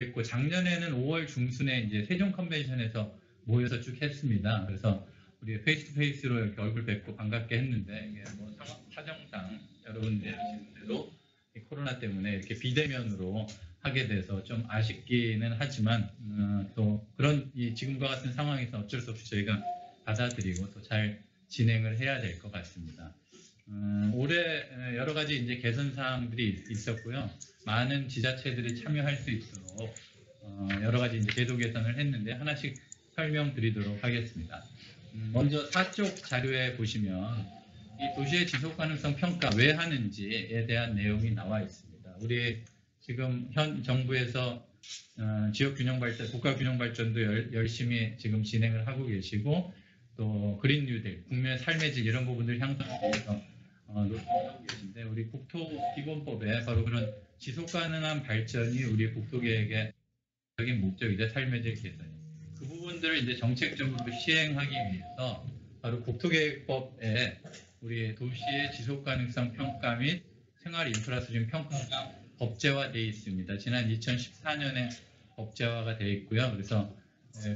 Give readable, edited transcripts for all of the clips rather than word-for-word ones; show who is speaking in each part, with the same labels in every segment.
Speaker 1: 했고 작년에는 5월 중순에 이제 세종 컨벤션에서 모여서 쭉 했습니다. 그래서 우리 페이스 투 페이스로 이렇게 얼굴 뵙고 반갑게 했는데 이게 뭐 사정상 여러분들 아시는 대로 코로나 때문에 이렇게 비대면으로 하게 돼서 좀 아쉽기는 하지만 또 그런 지금과 같은 상황에서 어쩔 수 없이 저희가 받아들이고 또 잘 진행을 해야 될 것 같습니다. 올해 여러 가지 이제 개선 사항들이 있었고요. 많은 지자체들이 참여할 수 있도록 여러 가지 이제 제도 개선을 했는데 하나씩 설명드리도록 하겠습니다. 먼저 4쪽 자료에 보시면 이 도시의 지속 가능성 평가 왜 하는지에 대한 내용이 나와 있습니다. 우리 지금 현 정부에서 지역 균형 발전, 국가 균형 발전도 열심히 지금 진행을 하고 계시고 또 그린 뉴딜, 국민의 삶의 질 이런 부분들 향상하기 위해서 노력하고 계신데 우리 국토기본법에 바로 그런 지속 가능한 발전이 우리 국토계획의 적인 목적이자 삶의 질 개선이 그 부분들을 이제 정책적으로 시행하기 위해서 바로 국토계획법에 우리 도시의 지속 가능성 평가 및 생활 인프라 수준 평가가 법제화되어 있습니다. 지난 2014년에 법제화가 되어 있고요. 그래서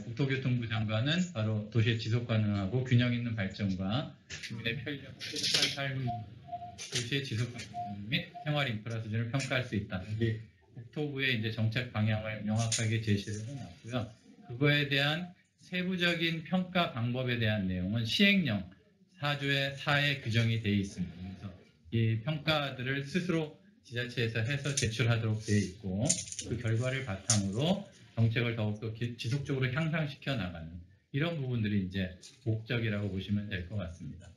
Speaker 1: 국토교통부 장관은 바로 도시의 지속 가능하고 균형 있는 발전과 주민의 편리하고 행복한 삶을 도시의 지속 가능 및 생활 인프라 수준을 평가할 수 있다. 이게 국토부의 이제 정책 방향을 명확하게 제시를 해놨고요. 그거에 대한 세부적인 평가 방법에 대한 내용은 시행령 4조의 4에 규정이 되어 있습니다. 그래서 이 평가들을 스스로 지자체에서 해서 제출하도록 되어 있고 그 결과를 바탕으로 정책을 더욱더 지속적으로 향상시켜 나가는 이런 부분들이 이제 목적이라고 보시면 될 것 같습니다.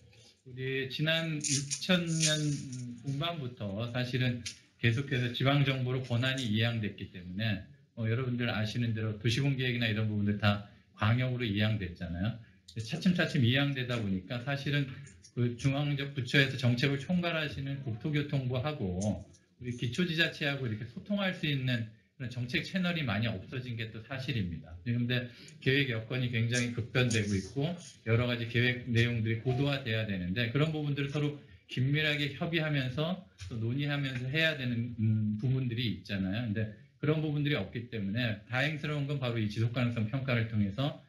Speaker 1: 우리 지난 2000년 중반부터 사실은 계속해서 지방정부로 권한이 이양됐기 때문에 여러분들 아시는 대로 도시군계획이나 이런 부분들 다 광역으로 이양됐잖아요. 차츰차츰 이양되다 보니까 사실은 그 중앙적 부처에서 정책을 총괄하시는 국토교통부하고 우리 기초지자체하고 이렇게 소통할 수 있는 그런 정책 채널이 많이 없어진 게 또 사실입니다. 그런데 계획 여건이 굉장히 급변되고 있고 여러 가지 계획 내용들이 고도화돼야 되는데 그런 부분들을 서로 긴밀하게 협의하면서 또 논의하면서 해야 되는 부분들이 있잖아요. 근데 그런 부분들이 없기 때문에 다행스러운 건 바로 이 지속가능성 평가를 통해서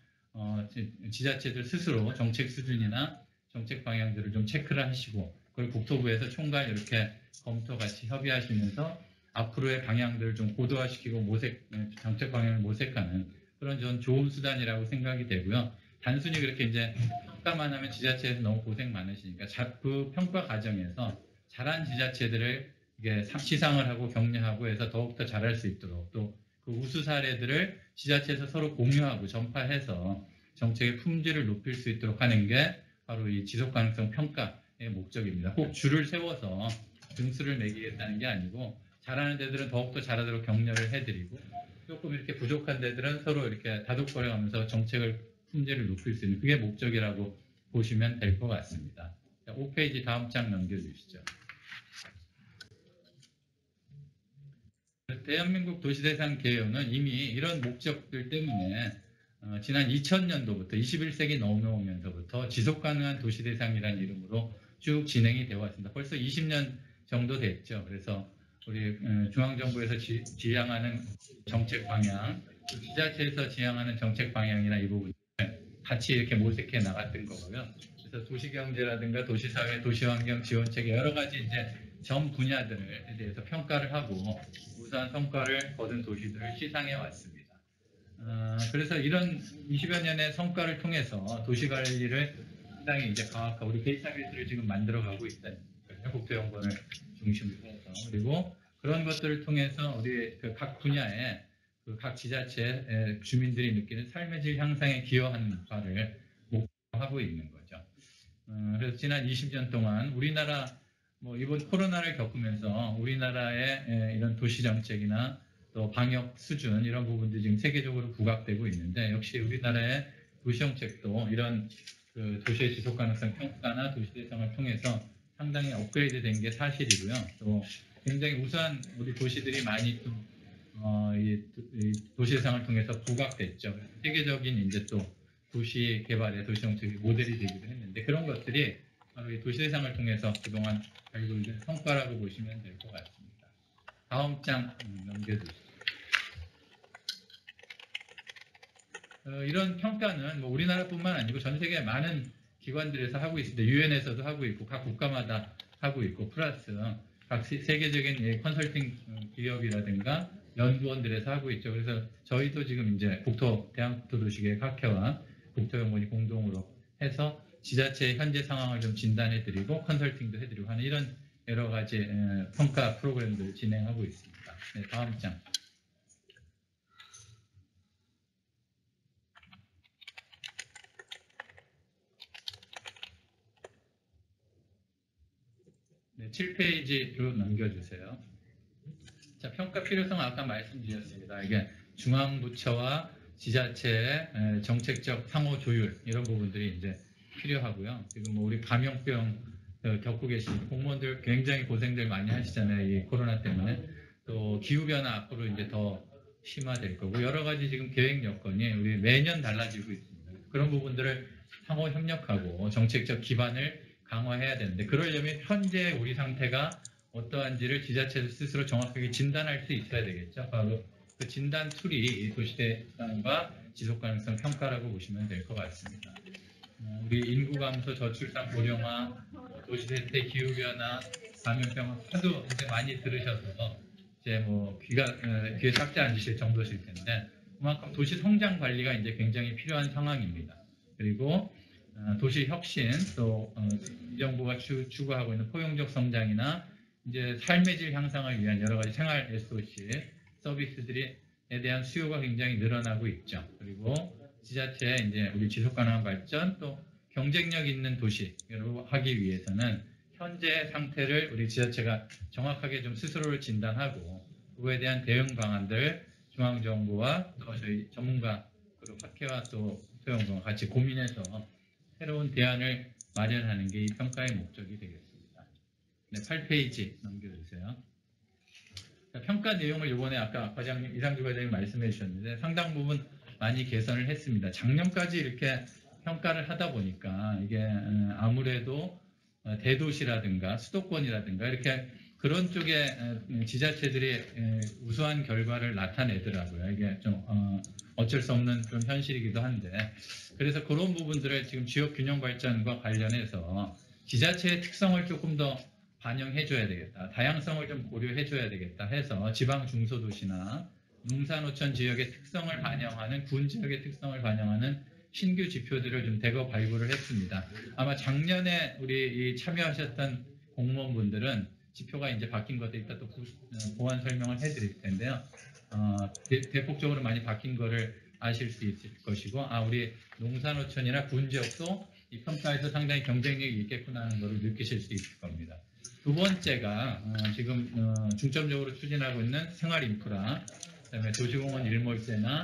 Speaker 1: 지자체들 스스로 정책 수준이나 정책 방향들을 좀 체크를 하시고 그걸 국토부에서 총괄 이렇게 검토 같이 협의하시면서 앞으로의 방향들을 좀 고도화시키고 정책 방향을 모색하는 그런 좀 좋은 수단이라고 생각이 되고요. 단순히 그렇게 이제 평가만 하면 지자체에서 너무 고생 많으시니까 그 평가 과정에서 잘한 지자체들을 이게 시상을 하고 격려하고 해서 더욱더 잘할 수 있도록 또 그 우수 사례들을 지자체에서 서로 공유하고 전파해서 정책의 품질을 높일 수 있도록 하는 게 바로 이 지속가능성 평가의 목적입니다. 꼭 줄을 세워서 등수를 매기겠다는 게 아니고 잘하는 데들은 더욱더 잘하도록 격려를 해드리고 조금 이렇게 부족한 데들은 서로 이렇게 다독거려가면서 정책을 품질을 높일 수 있는 그게 목적이라고 보시면 될 것 같습니다. 5페이지 다음 장 넘겨주시죠. 대한민국 도시대상 개요는 이미 이런 목적들 때문에 지난 2000년도부터 21세기 넘어오면서부터 지속가능한 도시대상이라는 이름으로 쭉 진행이 되어 왔습니다. 벌써 20년 정도 됐죠. 그래서 우리 중앙정부에서 지향하는 정책 방향, 지자체에서 지향하는 정책 방향이나 이 부분을 같이 이렇게 모색해 나갔던 거고요. 그래서 도시경제라든가 도시사회, 도시환경 지원책 여러 가지 이제 전 분야들에 대해서 평가를 하고 우수한 성과를 거둔 도시들을 시상해 왔습니다. 그래서 이런 20여 년의 성과를 통해서 도시관리를 상당히 이제 과학화, 우리 데이터베이스를 지금 만들어가고 있다는 거예요. 국토연구원을 중심으로 해서. 그리고 그런 것들을 통해서 우리 각 분야의 각 지자체 주민들이 느끼는 삶의 질 향상에 기여하는 바를 목표하고 있는 거죠. 그래서 지난 20년 동안 우리나라 이번 코로나를 겪으면서 우리나라의 이런 도시 정책이나 또 방역 수준 이런 부분들이 지금 세계적으로 부각되고 있는데 역시 우리나라의 도시 정책도 이런 그 도시의 지속 가능성 평가나 도시 대상을 통해서 상당히 업그레이드 된 게 사실이고요. 또 굉장히 우수한 우리 도시들이 많이 또 이 도시 대상을 통해서 부각됐죠. 세계적인 이제 또 도시 개발의 도시 정책의 모델이 되기도 했는데 그런 것들이 바로 이 도시 대상을 통해서 그동안 발굴된 성과라고 보시면 될 것 같습니다. 다음 장 넘겨주시죠. 이런 평가는 뭐 우리나라뿐만 아니고 전 세계 많은 기관들에서 하고 있습니다. 유엔에서도 하고 있고 각 국가마다 하고 있고 플러스 각 세계적인 컨설팅 기업이라든가 연구원들에서 하고 있죠. 그래서 저희도 지금 이제 대한국토도시계획학회와 국토연구원이 공동으로 해서 지자체의 현재 상황을 좀 진단해드리고 컨설팅도 해드리고 하는 이런 여러 가지 평가 프로그램들을 진행하고 있습니다. 네, 다음 장. 네, 7페이지로 넘겨주세요. 자, 평가 필요성 아까 말씀드렸습니다. 이게 중앙부처와 지자체의 정책적 상호 조율 이런 부분들이 이제 필요하고요. 지금 뭐 우리 감염병 겪고 계신 공무원들 굉장히 고생들 많이 하시잖아요. 이 코로나 때문에. 또 기후변화 앞으로 이제 더 심화될 거고 여러 가지 지금 계획 여건이 우리 매년 달라지고 있습니다. 그런 부분들을 상호 협력하고 정책적 기반을 강화해야 되는데 그러려면 현재 우리 상태가 어떠한지를 지자체 스스로 정확하게 진단할 수 있어야 되겠죠. 바로 그 진단 툴이 도시대상과 지속가능성 평가라고 보시면 될 것 같습니다. 우리 인구 감소, 저출산 고령화, 도시대체 기후변화, 감염병 하도 이제 많이 들으셔서 이제 뭐 귀에 삭제 앉으실 정도실 텐데 그만큼 도시 성장 관리가 이제 굉장히 필요한 상황입니다. 그리고 도시 혁신 또 이 정부가 추구하고 있는 포용적 성장이나 이제 삶의 질 향상을 위한 여러 가지 생활 SOC 서비스들에 대한 수요가 굉장히 늘어나고 있죠. 그리고 지자체에 이제 우리 지속 가능한 발전 또 경쟁력 있는 도시를 하기 위해서는 현재 상태를 우리 지자체가 정확하게 좀 스스로를 진단하고 그거에 대한 대응 방안들 중앙정부와 또 저희 전문가 그리고 학회와 또 소연과 같이 고민해서 새로운 대안을 마련하는 게 이 평가의 목적이 되겠습니다. 네, 8페이지 넘겨주세요. 평가 내용을 이번에 아까 과장님, 이상주 과장님 말씀해 주셨는데 상당 부분 많이 개선을 했습니다. 작년까지 이렇게 평가를 하다 보니까 이게 아무래도 대도시라든가 수도권이라든가 이렇게 그런 쪽에 지자체들이 우수한 결과를 나타내더라고요. 이게 좀 어쩔 수 없는 좀 현실이기도 한데 그래서 그런 부분들을 지금 지역 균형 발전과 관련해서 지자체의 특성을 조금 더 반영해줘야 되겠다. 다양성을 좀 고려해줘야 되겠다 해서 지방 중소도시나 농사노천 지역의 특성을 반영하는 군 지역의 특성을 반영하는 신규 지표들을 좀 대거 발굴을 했습니다. 아마 작년에 우리 참여하셨던 공무원분들은 지표가 이제 바뀐 것도 이따 또 보완 설명을 해드릴 텐데요. 대폭적으로 많이 바뀐 거를 아실 수 있을 것이고, 우리 농사노천이나 군 지역도 이 평가에서 상당히 경쟁력이 있겠구나 하는 것을 느끼실 수 있을 겁니다. 두 번째가 지금 중점적으로 추진하고 있는 생활 인프라, 그다음에 도시공원 일몰제나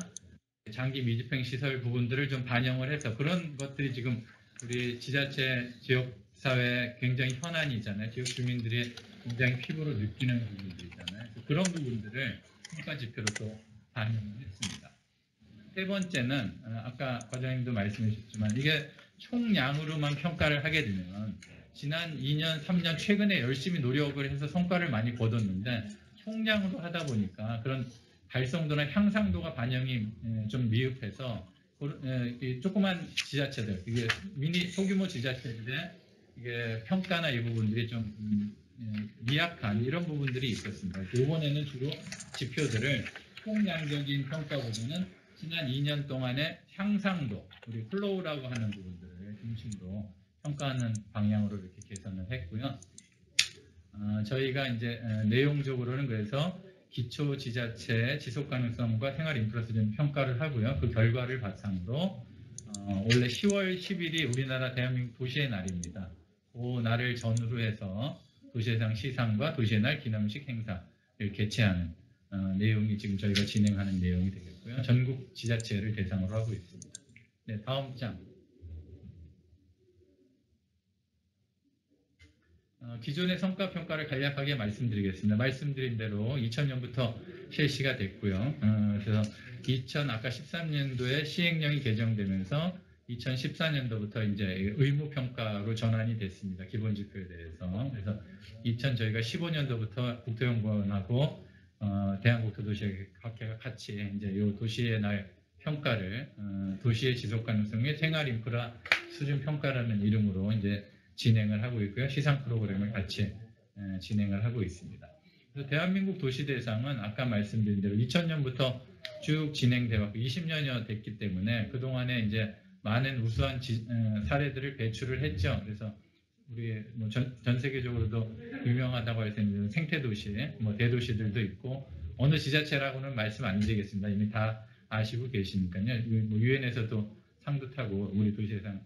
Speaker 1: 장기 미집행 시설 부분들을 좀 반영을 해서 그런 것들이 지금 우리 지자체 지역사회에 굉장히 현안이잖아요. 지역 주민들이 굉장히 피부로 느끼는 부분들이잖아요. 그런 부분들을 평가 지표로 또 반영을 했습니다. 세 번째는 아까 과장님도 말씀해 주셨지만 이게 총량으로만 평가를 하게 되면 지난 2년, 3년 최근에 열심히 노력을 해서 성과를 많이 거뒀는데 총량으로 하다 보니까 그런 달성도나 향상도가 반영이 좀 미흡해서 조그만 지자체들, 이게 미니 소규모 지자체들의 이게 평가나 이 부분들이 좀 미약한 이런 부분들이 있었습니다. 이번에는 주로 지표들을 총량적인 평가보다는 지난 2년 동안의 향상도, 우리 플로우라고 하는 부분들을 중심으로 평가하는 방향으로 이렇게 개선을 했고요. 저희가 이제 내용적으로는 그래서 기초 지자체의 지속 가능성과 생활 인프라 수준 평가를 하고요. 그 결과를 바탕으로 원래 10월 10일이 우리나라 대한민국 도시의 날입니다. 그 날을 전후로 해서 도시예상 시상과 도시의 날 기념식 행사를 개최하는 내용이 지금 저희가 진행하는 내용이 되겠고요. 전국 지자체를 대상으로 하고 있습니다. 네, 다음 장. 기존의 성과평가를 간략하게 말씀드리겠습니다. 말씀드린 대로 2000년부터 실시가 됐고요. 그래서 아까 13년도에 시행령이 개정되면서 2014년도부터 이제 의무평가로 전환이 됐습니다. 기본지표에 대해서. 그래서 저희가 15년도부터 국토연구원하고 대한국토도시학회가 같이 이제 이 도시의 날 평가를 도시의 지속 가능성의 생활 인프라 수준 평가라는 이름으로 이제 진행을 하고 있고요. 시상 프로그램을 같이 진행을 하고 있습니다. 그래서 대한민국 도시 대상은 아까 말씀드린 대로 2000년부터 쭉 진행돼 왔고 20년여 됐기 때문에 그동안에 이제 많은 우수한 사례들을 배출을 했죠. 그래서 우리 전 세계적으로도 유명하다고 할 수 있는 생태도시, 대도시들도 있고 어느 지자체라고는 말씀 안 드리겠습니다. 이미 다 아시고 계시니까요. 유엔에서도 상도 타고 우리 도시대상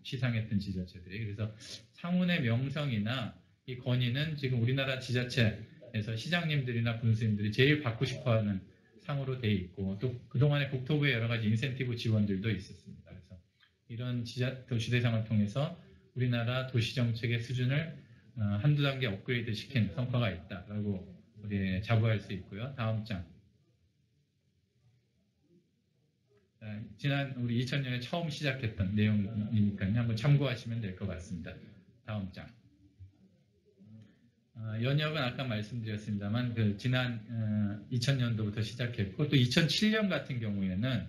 Speaker 1: 시상했던 지자체들이. 그래서 상훈의 명성이나 이 건의는 지금 우리나라 지자체에서 시장님들이나 군수님들이 제일 받고 싶어하는 상으로 돼 있고 또 그동안에 국토부의 여러 가지 인센티브 지원들도 있었습니다. 그래서 이런 도시대상을 통해서 우리나라 도시정책의 수준을 한두 단계 업그레이드 시킨 성과가 있다라고 우리 자부할 수 있고요. 다음 장. 지난 우리 2000년에 처음 시작했던 내용이니까요. 한번 참고하시면 될 것 같습니다. 다음 장. 연역은 아까 말씀드렸습니다만 지난 2000년도부터 시작했고 또 2007년 같은 경우에는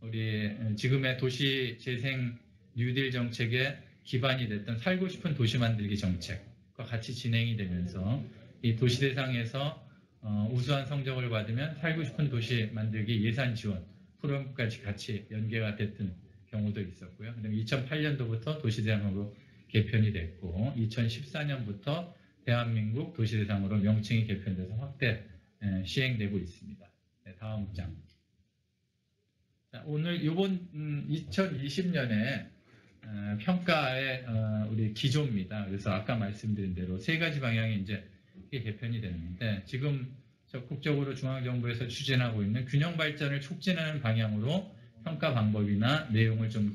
Speaker 1: 우리 지금의 도시 재생 뉴딜 정책의 기반이 됐던 살고 싶은 도시 만들기 정책과 같이 진행이 되면서 이 도시 대상에서 우수한 성적을 받으면 살고 싶은 도시 만들기 예산 지원 프로그램까지 같이 연계가 됐던 경우도 있었고요. 그다음에 2008년도부터 도시대상으로 개편이 됐고 2014년부터 대한민국 도시대상으로 명칭이 개편돼서 확대 시행되고 있습니다. 네, 다음 장. 자, 오늘 이번 2020년에 평가의 우리 기조입니다. 그래서 아까 말씀드린 대로 세 가지 방향이 이제 개편이 됐는데 지금 적극적으로 중앙정부에서 추진하고 있는 균형 발전을 촉진하는 방향으로 평가 방법이나 내용을 좀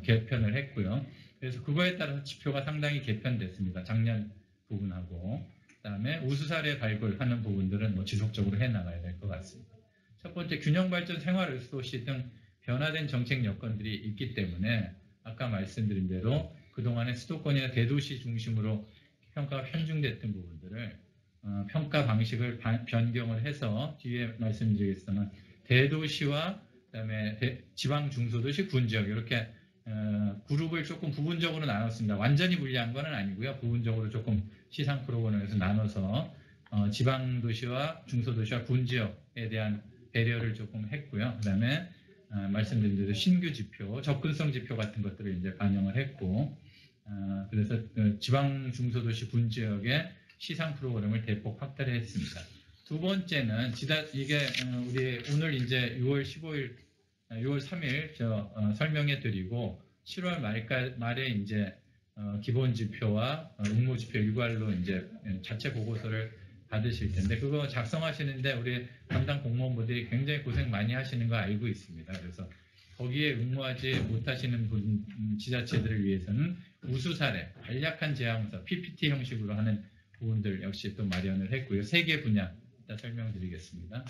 Speaker 1: 개편을 했고요. 그래서 그거에 따라서 지표가 상당히 개편됐습니다. 작년 부분하고 그다음에 우수 사례 발굴하는 부분들은 지속적으로 해나가야 될 것 같습니다. 첫 번째 균형 발전 생활 의료도시 등 변화된 정책 여건들이 있기 때문에 아까 말씀드린 대로 그동안의 수도권이나 대도시 중심으로 평가가 편중됐던 부분들을 평가 방식을 변경을 해서 뒤에 말씀드리겠지만 대도시와 그다음에 지방 중소도시 군지역 이렇게 그룹을 조금 부분적으로 나눴습니다. 완전히 분리한 건 아니고요. 부분적으로 조금 시상 프로그램에서 나눠서 지방 도시와 중소도시와 군지역에 대한 배려를 조금 했고요. 그다음에 말씀드린 대로 신규 지표, 접근성 지표 같은 것들을 이제 반영을 했고, 그래서 지방 중소도시 군지역의 시상 프로그램을 대폭 확대를 했습니다. 두 번째는 이게 우리 오늘 이제 6월 15일, 6월 3일 설명해 드리고 7월 말에 이제 기본 지표와 응모 지표 일괄로 이제 자체 보고서를 받으실 텐데 그거 작성하시는데 우리 담당 공무원분들이 굉장히 고생 많이 하시는 거 알고 있습니다. 그래서 거기에 응모하지 못하시는 지자체들을 위해서는 우수 사례, 간략한 제안서, PPT 형식으로 하는 부분들 역시 또 마련을 했고요. 3개 분야 이따 설명드리겠습니다.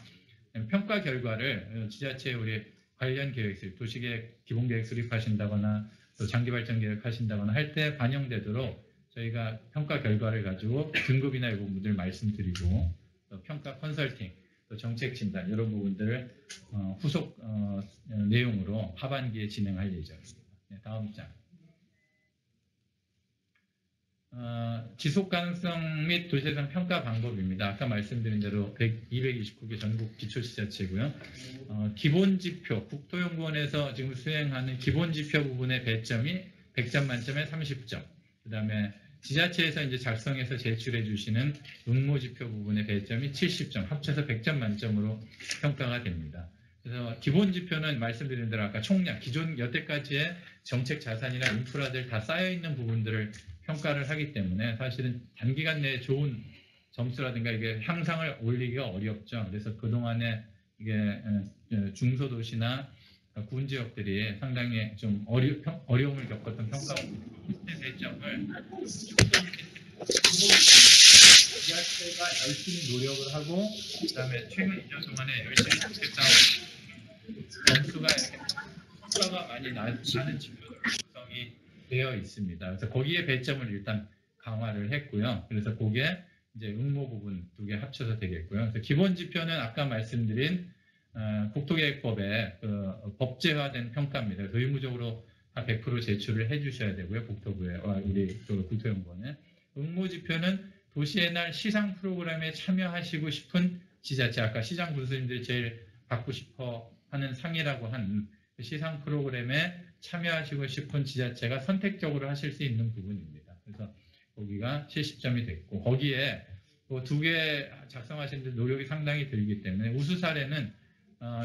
Speaker 1: 평가 결과를 지자체 우리 관련 계획서, 도시계획 기본계획 수립하신다거나 또 장기발전 계획하신다거나 할 때 반영되도록 저희가 평가 결과를 가지고 등급이나 이런 부분들 말씀드리고 또 평가 컨설팅, 또 정책 진단 이런 부분들을 후속 내용으로 하반기에 진행할 예정입니다. 네, 다음 장. 지속 가능성 및 도시대상 평가 방법입니다. 아까 말씀드린 대로 229개 전국 기초지자체고요. 기본 지표, 국토연구원에서 지금 수행하는 기본 지표 부분의 배점이 100점 만점에 30점. 그다음에 지자체에서 이제 작성해서 제출해 주시는 응모 지표 부분의 배점이 70점, 합쳐서 100점 만점으로 평가가 됩니다. 그래서 기본 지표는 말씀드린 대로 아까 총량, 기존 여태까지의 정책 자산이나 인프라들 다 쌓여 있는 부분들을 평가를 하기 때문에 사실은 단기간 내에 좋은 점수라든가 이게 향상을 올리기가 어렵죠. 그래서 그동안에 이게 중소도시나 군지역들이 상당히 좀 어려움을 겪었던 평가 배점을 지자체가 열심히 노력을 하고 그다음에 최근 2년 동안에 열심히 좋겠다 점수가 평가가 많이 나는 지표들 구성이 되어 있습니다. 그래서 거기에 배점을 일단 강화를 했고요. 그래서 그게 이제 응모 부분 2개 합쳐서 되겠고요. 그래서 기본 지표는 아까 말씀드린 국토계획법에 그 법제화된 평가입니다. 그래서 의무적으로 다 100% 제출을 해주셔야 되고요. 국토부에 우리 그 국토연구원에 응모지표는 도시의 날 시상 프로그램에 참여하시고 싶은 지자체, 아까 시장 군수님들이 제일 받고 싶어 하는 상이라고 한 시상 프로그램에 참여하시고 싶은 지자체가 선택적으로 하실 수 있는 부분입니다. 그래서 거기가 70점이 됐고, 거기에 두 개 작성하신 데 노력이 상당히 들기 때문에 우수 사례는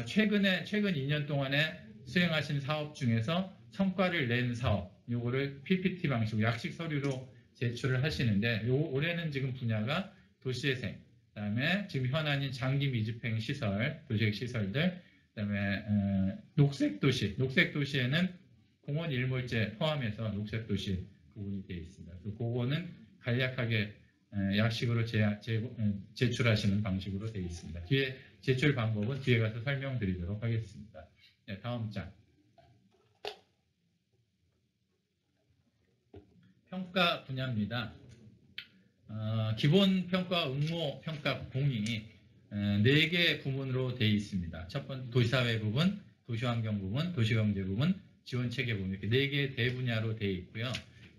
Speaker 1: 최근 2년 동안에 수행하신 사업 중에서 성과를 낸 사업, 요거를 PPT 방식으로 약식 서류로 제출을 하시는데, 올해는 지금 분야가 도시재생, 그다음에 지금 현안인 장기 미집행 시설, 도시계획 시설들, 그다음에 녹색 도시에는 공원 일몰제 포함해서 녹색 도시 부분이 되어 있습니다. 그래서 그거는 간략하게 약식으로 제출하시는 방식으로 되어 있습니다. 뒤에 제출 방법은 뒤에 가서 설명드리도록 하겠습니다. 네, 다음 장. 평가 분야입니다. 기본 평가, 응모 평가 공이 4개 부문으로 되어 있습니다. 첫 번째 도시사회 부분, 도시환경 부분, 도시경제 부분, 지원체계 부분 이렇게 4개 대분야로 되어 있고요.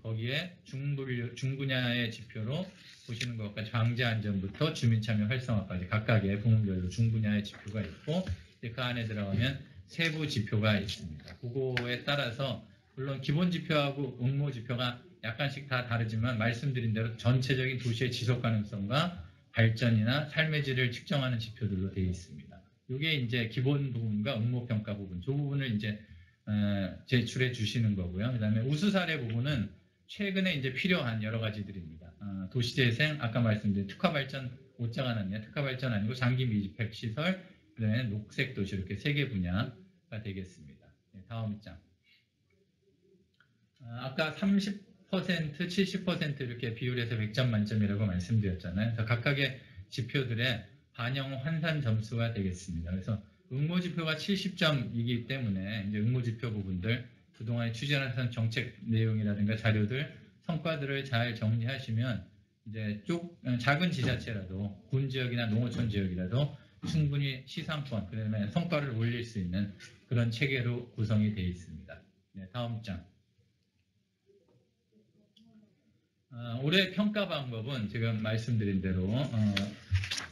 Speaker 1: 거기에 중분야의 지표로 보시는 것과 방제안전부터 주민참여 활성화까지 각각의 부문별로 중분야의 지표가 있고 그 안에 들어가면 세부 지표가 있습니다. 그거에 따라서 물론 기본 지표하고 응모 지표가 약간씩 다 다르지만 말씀드린 대로 전체적인 도시의 지속 가능성과 발전이나 삶의 질을 측정하는 지표들로 되어 있습니다. 이게 이제 기본 부분과 응모 평가 부분, 저 부분을 이제 제출해 주시는 거고요. 그다음에 우수 사례 부분은 최근에 이제 필요한 여러 가지들입니다. 도시재생, 아까 말씀드린 특화 발전, 오자가 났네요. 특화 발전 아니고 장기 미집행 시설, 그다음에 녹색 도시 이렇게 3개 분야가 되겠습니다. 네, 다음 장. 아까 30% 70% 이렇게 비율에서 100점 만점이라고 말씀드렸잖아요. 그래서 각각의 지표들의 반영 환산 점수가 되겠습니다. 그래서 응모 지표가 70점이기 때문에 이제 응모 지표 부분들 그동안 추진하던 정책 내용이라든가 자료들 성과들을 잘 정리하시면 이제 작은 지자체라도 군 지역이나 농어촌 지역이라도 충분히 시상권, 그다음에 성과를 올릴 수 있는 그런 체계로 구성이 되어 있습니다. 네, 다음 장. 올해 평가 방법은 지금 말씀드린 대로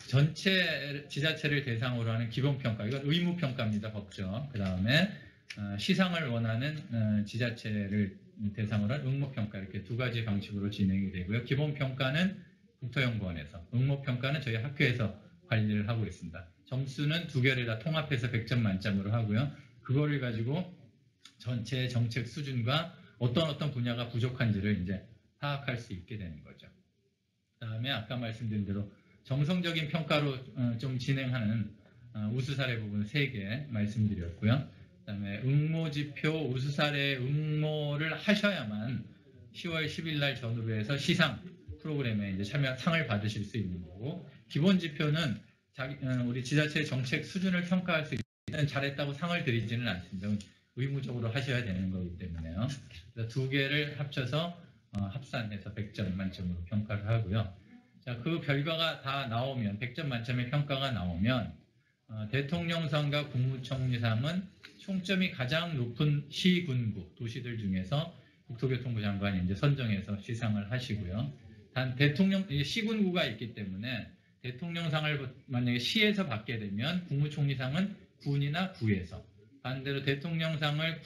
Speaker 1: 전체 지자체를 대상으로 하는 기본평가, 이건 의무평가입니다. 법적. 그 다음에 시상을 원하는 지자체를 대상으로 한 응모평가 이렇게 2가지 방식으로 진행이 되고요. 기본평가는 국토연구원에서, 응모평가는 저희 학교에서 관리를 하고 있습니다. 점수는 2개를 다 통합해서 100점 만점으로 하고요. 그거를 가지고 전체 정책 수준과 어떤 분야가 부족한지를 이제 파악할 수 있게 되는 거죠. 그 다음에 아까 말씀드린 대로 정성적인 평가로 좀 진행하는 우수 사례 부분 3개 말씀드렸고요. 그 다음에 응모지표 우수 사례 응모를 하셔야만 10월 10일 날 전후로 해서 시상 프로그램에 이제 상을 받으실 수 있는 거고, 기본 지표는 우리 지자체 정책 수준을 평가할 수 있는 잘했다고 상을 드리지는 않습니다. 의무적으로 하셔야 되는 거기 때문에요. 그래서 2개를 합쳐서 합산해서 100점 만점으로 평가를 하고요. 자, 그 결과가 다 나오면 100점 만점의 평가가 나오면 대통령상과 국무총리상은 총점이 가장 높은 시군구 도시들 중에서 국토교통부 장관이 이제 선정해서 시상을 하시고요. 단 시군구가 있기 때문에 대통령상을 만약에 시에서 받게 되면 국무총리상은 군이나 구에서, 반대로 대통령상을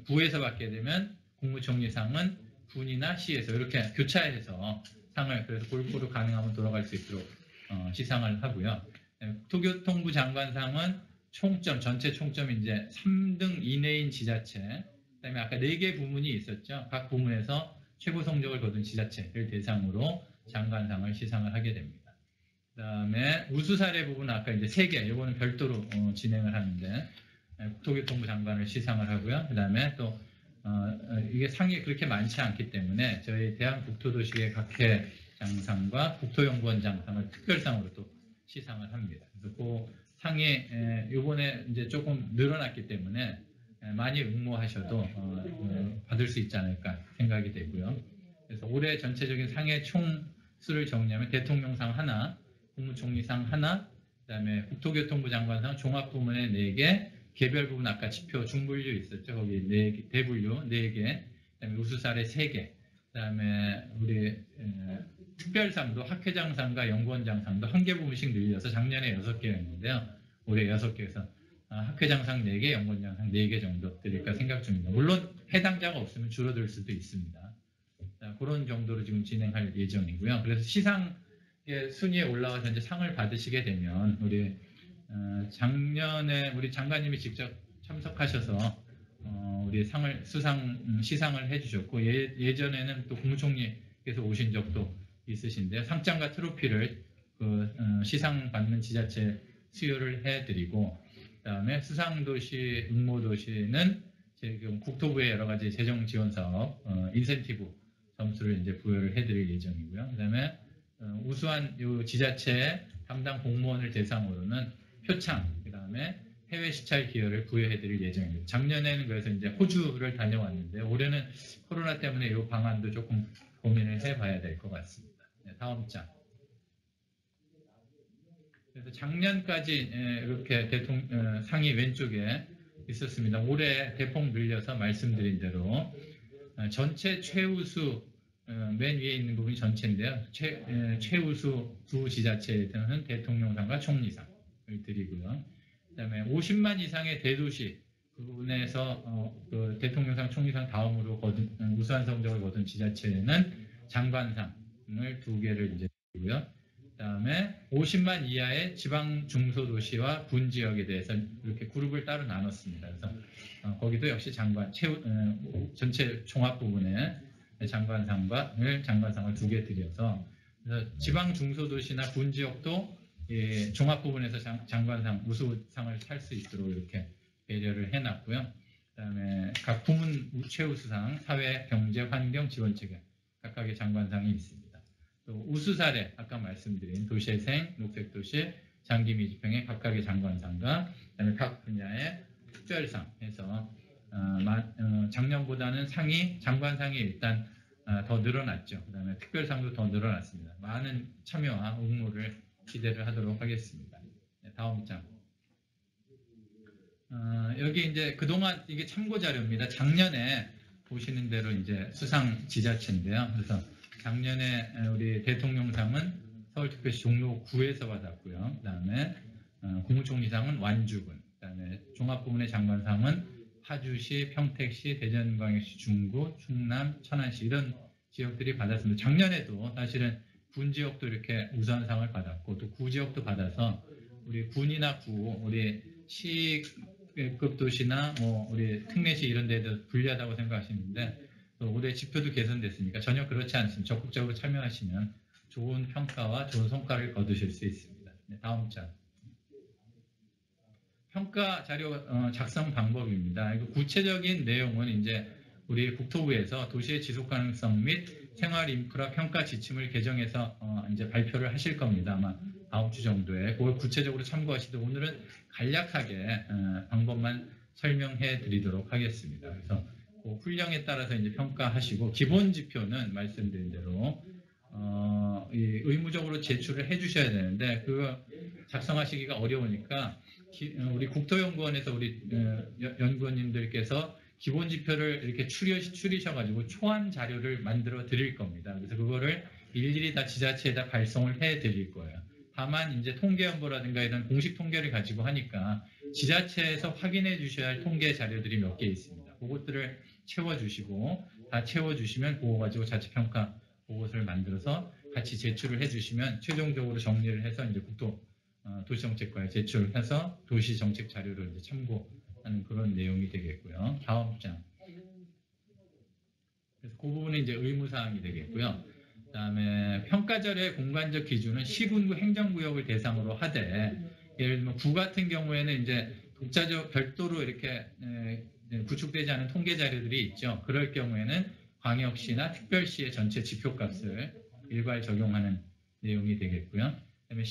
Speaker 1: 구에서 받게 되면 국무총리상은 군이나 시에서 이렇게 교차해서 상을, 그래서 골고루 가능하면 돌아갈 수 있도록 시상을 하고요. 국토교통부 장관상은 총점, 전체 총점이 이제 3등 이내인 지자체, 그다음에 아까 4개 부문이 있었죠. 각 부문에서 최고 성적을 거둔 지자체를 대상으로 장관상을 시상을 하게 됩니다. 그다음에 우수 사례 부분은 아까 이제 3개, 이거는 별도로 진행을 하는데 국토교통부 장관을 시상을 하고요. 그다음에 또 이게 상이 그렇게 많지 않기 때문에 저희 대한국토도시계 각회장상과 국토연구원 장상을 특별상으로 또 시상을 합니다. 그래서 그 상이 이번에 이제 조금 늘어났기 때문에 많이 응모하셔도 받을 수 있지 않을까 생각이 되고요. 그래서 올해 전체적인 상의 총수를 정리하면 대통령상 하나, 국무총리상 하나, 그다음에 국토교통부 장관상 종합부문에 4개, 개별 부분 아까 지표 중분류 있었죠. 거기 4개, 대분류 4개, 그다음에 우수사례 3개, 그다음에 우리 특별상도 학회장상과 연구원장상도 1개 부분씩 늘려서 작년에 6개였는데요. 올해 6개에서 학회장상 4개, 연구원장상 4개 정도 드릴까 생각 중입니다. 물론 해당자가 없으면 줄어들 수도 있습니다. 그런 정도로 지금 진행할 예정이고요. 그래서 시상의 순위에 올라와서 이제 상을 받으시게 되면 우리 작년에 우리 장관님이 직접 참석하셔서 우리 상을 시상을 해주셨고 예전에는 또 국무총리께서 오신 적도 있으신데요. 상장과 트로피를 시상 받는 지자체 수여를 해드리고, 그다음에 수상도시, 응모도시는 지금 국토부의 여러 가지 재정 지원 사업 인센티브 점수를 이제 부여를 해드릴 예정이고요. 그다음에 우수한 요 지자체 담당 공무원을 대상으로는 표창, 그다음에 해외 시찰 기여를 부여해드릴 예정입니다. 작년에는 그래서 이제 호주를 다녀왔는데 올해는 코로나 때문에 이 방안도 조금 고민을 해봐야 될 것 같습니다. 네, 다음 장. 그래서 작년까지 이렇게 상이 왼쪽에 있었습니다. 올해 대폭 늘려서 말씀드린 대로 전체 최우수 맨 위에 있는 부분이 전체인데요. 최우수 두 지자체에서는 대통령상과 총리상을 드리고요. 그다음에 50만 이상의 대도시 부분에서 그 대통령상, 총리상 다음으로 우수한 성적을 거둔 지자체는 장관상을 2개를 이제 드리고요. 그다음에 50만 이하의 지방 중소도시와 군 지역에 대해서 이렇게 그룹을 따로 나눴습니다. 그래서 거기도 역시 전체 종합 부분에 장관상을 2개 드려서, 그래서 지방 중소도시나 군 지역도 종합 부분에서 장관상 우수상을 탈 수 있도록 이렇게 배려를 해놨고요. 그다음에 각 부문 최우수상, 사회, 경제, 환경, 지원체계 각각의 장관상이 있습니다. 또 우수 사례, 아까 말씀드린 도시재생, 녹색도시, 장기미지평의 각각의 장관상과 그다음에 각 분야의 특별상 해서 작년보다는 장관상이 일단 더 늘어났죠. 그다음에 특별상도 더 늘어났습니다. 많은 참여와 응모를 기대를 하도록 하겠습니다. 네, 다음 장. 여기 이제 그동안 이게 참고 자료입니다. 작년에 보시는 대로 이제 수상 지자체인데요. 그래서 작년에 우리 대통령상은 서울특별시 종로구에서 받았고요. 그다음에 국무총리상은 완주군, 그다음에 종합부문의 장관상은 파주시, 평택시, 대전광역시, 중구, 충남, 천안시 이런 지역들이 받았습니다. 작년에도 사실은 군 지역도 이렇게 우수상을 받았고 또 구 지역도 받아서 우리 군이나 구, 우리 시급 도시나 우리 특례시 이런 데도 불리하다고 생각하시는데 또 올해 지표도 개선됐으니까 전혀 그렇지 않습니다. 적극적으로 참여하시면 좋은 평가와 좋은 성과를 거두실 수 있습니다. 네, 다음 장. 평가 자료 작성 방법입니다. 구체적인 내용은 이제 우리 국토부에서 도시의 지속 가능성 및 생활 인프라 평가 지침을 개정해서 이제 발표를 하실 겁니다. 아마 다음 주 정도에 그걸 구체적으로 참고하시도록 오늘은 간략하게 방법만 설명해 드리도록 하겠습니다. 그래서 그 훈령에 따라서 이제 평가하시고 기본 지표는 말씀드린 대로 의무적으로 제출을 해 주셔야 되는데 그거 작성하시기가 어려우니까 우리 국토연구원에서 우리 연구원님들께서 기본 지표를 이렇게 추리셔가지고 초안 자료를 만들어 드릴 겁니다. 그래서 그거를 일일이 다 지자체에다 발송을 해 드릴 거예요. 다만 이제 통계연보라든가 이런 공식 통계를 가지고 하니까 지자체에서 확인해 주셔야 할 통계 자료들이 몇 개 있습니다. 그것들을 채워주시고 다 채워주시면 그거 가지고 자치평가 보고서를 만들어서 같이 제출을 해주시면 최종적으로 정리를 해서 이제 도시정책과에 제출해서 도시정책 자료를 이제 참고하는 그런 내용이 되겠고요. 다음 장. 그래서 그 부분은 이제 의무사항이 되겠고요. 그다음에 평가자료의 공간적 기준은 시군구 행정구역을 대상으로 하되, 예를 들면 구 같은 경우에는 이제 독자적 별도로 이렇게 구축되지 않은 통계 자료들이 있죠. 그럴 경우에는 광역시나 특별시의 전체 지표값을 일괄 적용하는 내용이 되겠고요. 그다음에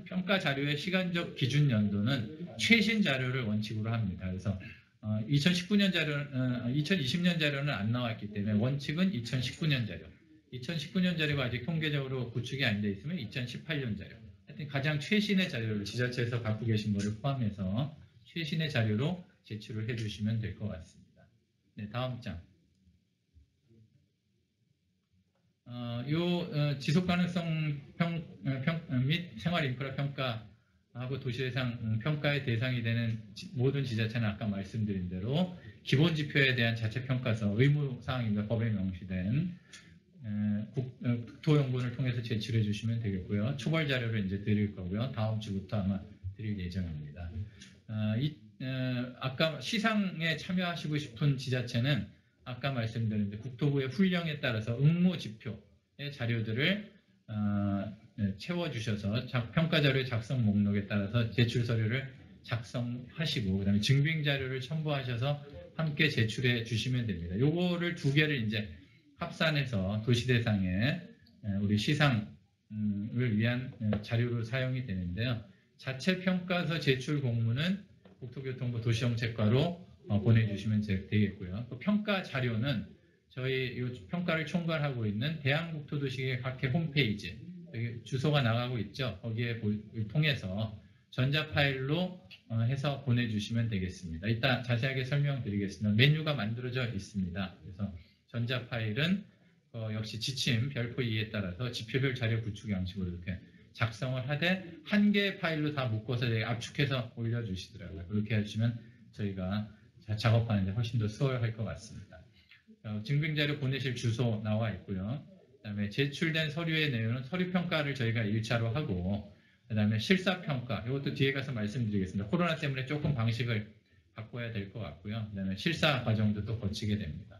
Speaker 1: 평가 자료의 시간적 기준 연도는 최신 자료를 원칙으로 합니다. 그래서 2019년 2020년 자료는 안 나왔기 때문에 원칙은 2019년 자료. 2019년 자료가 아직 통계적으로 구축이 안 돼 있으면 2018년 자료. 가장 최신의 자료를 지자체에서 갖고 계신 것을 포함해서 최신의 자료로 제출을 해주시면 될 것 같습니다. 네, 다음 장. 지속 가능성 및 생활 인프라 평가하고 도시대상 평가의 대상이 되는 모든 지자체는 아까 말씀드린 대로 기본 지표에 대한 자체 평가서 의무 사항입니다. 법에 명시된 국토연구원을 통해서 제출해 주시면 되겠고요. 초벌 자료를 이제 드릴 거고요. 다음 주부터 아마 드릴 예정입니다. 아까 시상에 참여하시고 싶은 지자체는 아까 말씀드린 국토부의 훈령에 따라서 응모 지표의 자료들을 채워주셔서 평가 자료의 작성 목록에 따라서 제출 서류를 작성하시고 그다음에 증빙 자료를 첨부하셔서 함께 제출해 주시면 됩니다. 요거를 두 개를 이제 합산해서 도시대상에 우리 시상을 위한 자료로 사용이 되는데요. 자체 평가서 제출 공문은 국토교통부 도시정책과로 보내주시면 되겠고요. 또 평가 자료는 저희 이 평가를 총괄하고 있는 대한국토도시계획학회 홈페이지 여기 주소가 나가고 있죠. 거기에 통해서 전자 파일로 해서 보내주시면 되겠습니다. 이따 자세하게 설명드리겠습니다. 메뉴가 만들어져 있습니다. 그래서 전자 파일은 역시 지침 별표 2에 따라서 지표별 자료 구축 양식으로 이렇게 작성을 하되 한 개의 파일로 다 묶어서 압축해서 올려주시더라고요. 그렇게 해주시면 저희가 작업하는 데 훨씬 더 수월할 것 같습니다. 증빙자료 보내실 주소 나와 있고요. 그다음에 제출된 서류의 내용은 서류 평가를 저희가 1차로 하고 그다음에 실사 평가 이것도 뒤에 가서 말씀드리겠습니다. 코로나 때문에 조금 방식을 바꿔야 될 것 같고요. 그다음에 실사 과정도 또 거치게 됩니다.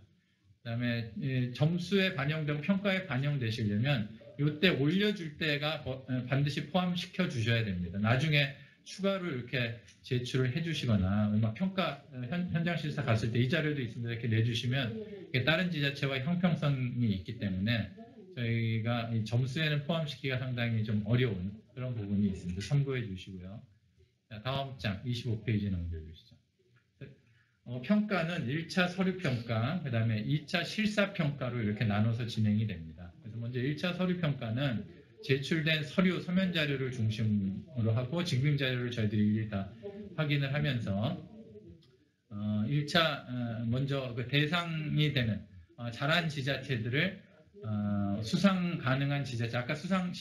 Speaker 1: 그다음에 점수에 반영되고 평가에 반영되시려면 이때 올려줄 때가 반드시 포함시켜 주셔야 됩니다. 나중에 추가로 이렇게 제출을 해주시거나 평가 현장 실사 갔을 때 이 자료도 있습니다. 이렇게 내주시면 다른 지자체와 형평성이 있기 때문에 저희가 이 점수에는 포함시키기가 상당히 좀 어려운 그런 부분이 있습니다. 참고해 주시고요. 자, 다음 장 25페이지 넘겨주시죠. 평가는 1차 서류평가, 그 다음에 2차 실사평가로 이렇게 나눠서 진행이 됩니다. 그래서 먼저 1차 서류평가는 제출된 서류, 서면 자료를 중심으로 하고 증빙자료를 저희들이 일일이 다 확인을 하면서 1차 먼저 그 대상이 되는 잘한 지자체들을 수상 가능한 지자체, 아까 수상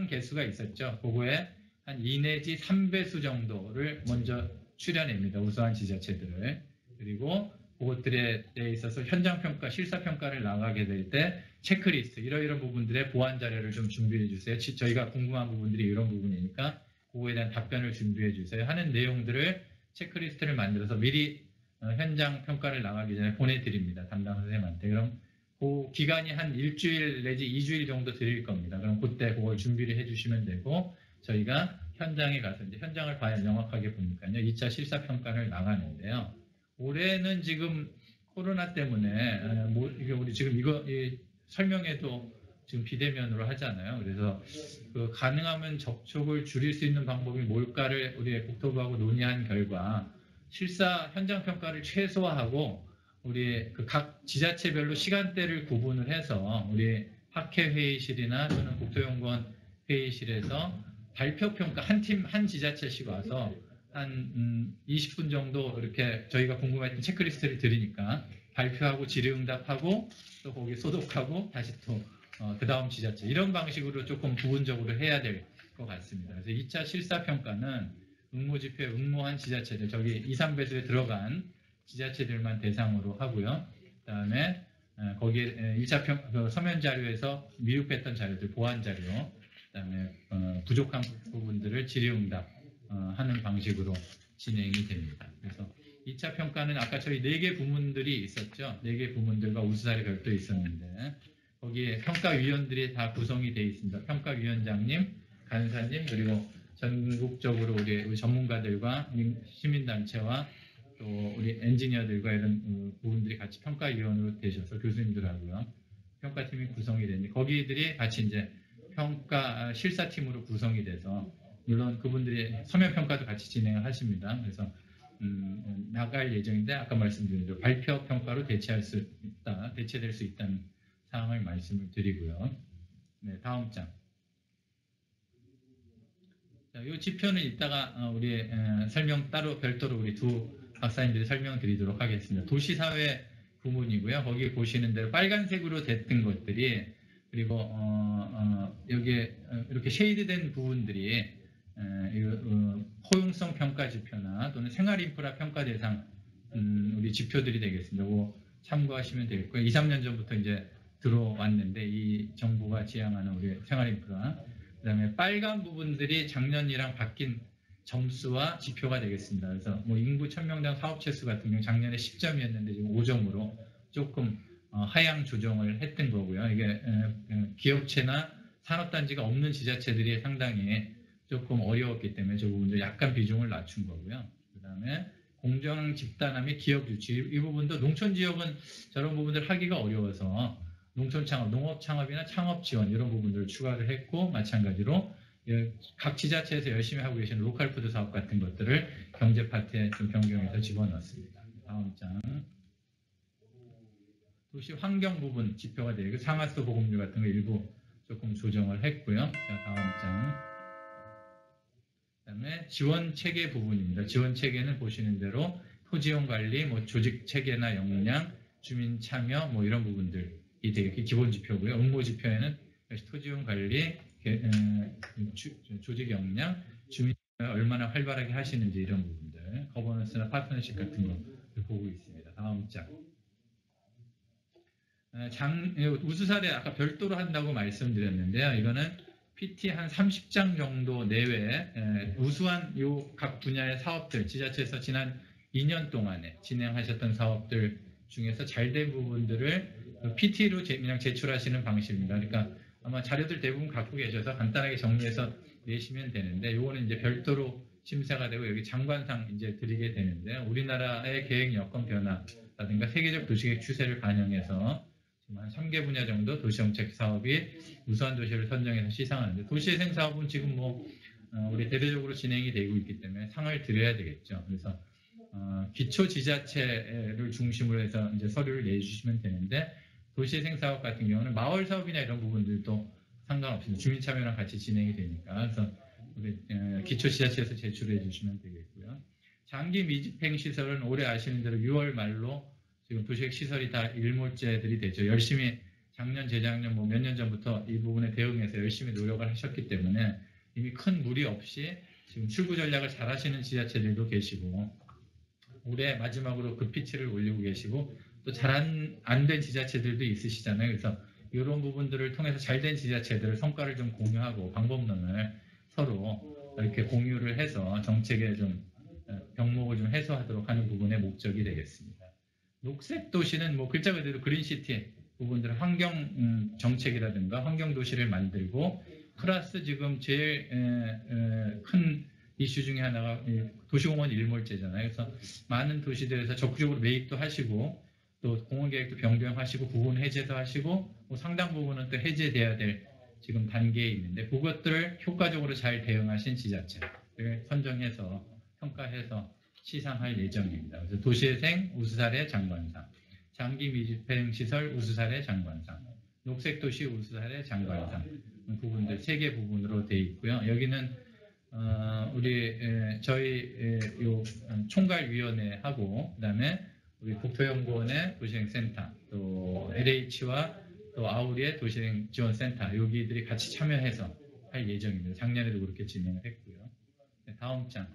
Speaker 1: 개수가 있었죠. 그거에 한 2 내지 3배수 정도를 먼저 추려냅니다. 우수한 지자체들을. 그리고 그것들에 있어서 현장평가, 실사평가를 나가게 될 때 체크리스트, 이러이러한 부분들의 보완 자료를 좀 준비해 주세요. 저희가 궁금한 부분들이 이런 부분이니까 그거에 대한 답변을 준비해 주세요 하는 내용들을 체크리스트를 만들어서 미리 현장평가를 나가기 전에 보내드립니다. 담당 선생님한테. 그럼 그 기간이 한 일주일 내지 2주일 정도 드릴 겁니다. 그럼 그때 그걸 준비를 해주시면 되고 저희가 현장에 가서 이제 현장을 봐야 명확하게 보니까요. 2차 실사평가를 나가는데요. 올해는 지금 코로나 때문에 우리 지금 이거 설명회도 지금 비대면으로 하잖아요. 그래서 가능하면 접촉을 줄일 수 있는 방법이 뭘까를 우리 국토부하고 논의한 결과 실사 현장 평가를 최소화하고 우리 각 지자체별로 시간대를 구분을 해서 우리 학회 회의실이나 또는 국토연구원 회의실에서 발표 평가 한 팀 한 지자체씩 와서 한 20분 정도 이렇게 저희가 궁금했던 체크리스트를 드리니까 발표하고 질의응답하고 또 거기 소독하고 다시 또 그 다음 지자체 이런 방식으로 조금 부분적으로 해야 될 것 같습니다. 그래서 2차 실사평가는 응모지표에 응모한 지자체들 저기 2, 3배수에 들어간 지자체들만 대상으로 하고요. 그 다음에 거기에 1차 서면 자료에서 미흡했던 자료들 보완 자료 그 다음에 부족한 부분들을 질의응답 하는 방식으로 진행이 됩니다. 그래서 2차 평가는 아까 저희 4개 부문들이 있었죠. 4개 부문들과 우수사례 별도 있었는데 거기에 평가위원들이 다 구성이 되어 있습니다. 평가위원장님, 간사님 그리고 전국적으로 우리 전문가들과 시민단체와 또 우리 엔지니어들과 이런 부분들이 같이 평가위원으로 되셔서 교수님들하고요. 평가팀이 구성이 되는데 거기들이 같이 이제 평가 실사팀으로 구성이 돼서 물론 그분들이 서면평가도 같이 진행을 하십니다. 그래서 나갈 예정인데 아까 말씀드린 대로 발표 평가로 대체될 수 있다는 사항을 말씀을 드리고요. 네, 다음 장. 자, 이 지표는 이따가 우리 설명 따로 별도로 우리 두 박사님들이 설명드리도록 하겠습니다. 도시사회 부문이고요. 거기 보시는 대로 빨간색으로 됐던 것들이 그리고 여기에 이렇게 쉐이드된 부분들이 포용성 평가 지표나 또는 생활인프라 평가 대상 우리 지표들이 되겠습니다. 그거 참고하시면 되겠고요. 2, 3년 전부터 이제 들어왔는데 이 정부가 지향하는 우리 생활인프라 그다음에 빨간 부분들이 작년이랑 바뀐 점수와 지표가 되겠습니다. 그래서 뭐 인구 1000명당 사업체수 같은 경우 작년에 10점이었는데 지금 5점으로 조금 하향 조정을 했던 거고요. 이게 기업체나 산업단지가 없는 지자체들이 상당히 조금 어려웠기 때문에 저 부분도 약간 비중을 낮춘 거고요. 그다음에 공정 집단화 및 기업 유치 이 부분도 농촌 지역은 저런 부분들 하기가 어려워서 농촌 창업, 농업 창업이나 창업 지원 이런 부분들을 추가를 했고 마찬가지로 각 지자체에서 열심히 하고 계신 로컬 푸드 사업 같은 것들을 경제 파트에 좀 변경해서 집어넣었습니다. 다음 장. 도시 환경 부분 지표가 되고 상하수 보급률 같은 거 일부 조금 조정을 했고요. 자, 다음 장. 그다음에 지원 체계 부분입니다. 지원 체계는 보시는 대로 토지용 관리, 뭐 조직 체계나 역량, 주민 참여 뭐 이런 부분들이 되게 기본 지표고요. 응모 지표에는 역시 토지용 관리, 조직 역량, 주민 얼마나 활발하게 하시는지 이런 부분들, 거버넌스나 파트너십 같은 거 보고 있습니다. 다음 장. 우수 사례 아까 별도로 한다고 말씀드렸는데요. 이거는 PT 한 30장 정도 내외에 우수한 요 각 분야의 사업들, 지자체에서 지난 2년 동안에 진행하셨던 사업들 중에서 잘된 부분들을 PT로 그냥 제출하시는 방식입니다. 그러니까 아마 자료들 대부분 갖고 계셔서 간단하게 정리해서 내시면 되는데 요거는 이제 별도로 심사가 되고 여기 장관상 이제 드리게 되는데 우리나라의 계획 여건 변화라든가 세계적 도시계획 추세를 반영해서 한 3개 분야 정도 도시정책 사업이 우수한 도시를 선정해서 시상하는데 도시재생 사업은 지금 뭐 우리 대대적으로 진행이 되고 있기 때문에 상을 드려야 되겠죠. 그래서 기초지자체를 중심으로 해서 이제 서류를 내주시면 되는데 도시재생 사업 같은 경우는 마을 사업이나 이런 부분들도 상관없습니다. 주민 참여랑 같이 진행이 되니까 그래서 우리 기초지자체에서 제출해 주시면 되겠고요. 장기 미집행 시설은 올해 아시는 대로 6월 말로 지금 도시계획 시설이 다 일몰제들이 되죠. 열심히 작년, 재작년 뭐 몇 년 전부터 이 부분에 대응해서 열심히 노력을 하셨기 때문에 이미 큰 무리 없이 지금 출구 전략을 잘 하시는 지자체들도 계시고 올해 마지막으로 그 피치를 올리고 계시고 또 잘 안 된 지자체들도 있으시잖아요. 그래서 이런 부분들을 통해서 잘된 지자체들을 성과를 좀 공유하고 방법론을 서로 이렇게 공유를 해서 정책의 좀 병목을 좀 해소하도록 하는 부분의 목적이 되겠습니다. 녹색 도시는 뭐 글자 그대로 그린시티 부분들 환경 정책이라든가 환경 도시를 만들고 플러스 지금 제일 큰 이슈 중에 하나가 도시공원 일몰제잖아요. 그래서 많은 도시들에서 적극적으로 매입도 하시고 또 공원 계획도 변경하시고 부분 해제도 하시고 뭐 상당 부분은 또 해제돼야 될 지금 단계에 있는데 그것들을 효과적으로 잘 대응하신 지자체를 선정해서 평가해서 시상할 예정입니다. 그래서 도시재생 우수사례 장관상, 장기 미집행 시설 우수사례 장관상, 녹색도시 우수사례 장관상 부분들 3개 부분으로 되어 있고요. 여기는 우리 저희 요 총괄위원회하고 그다음에 우리 국토연구원의 도시재생센터, 또 LH와 또 아우리의 도시재생 지원센터 여기들이 같이 참여해서 할 예정입니다. 작년에도 그렇게 진행을 했고요. 네, 다음 장.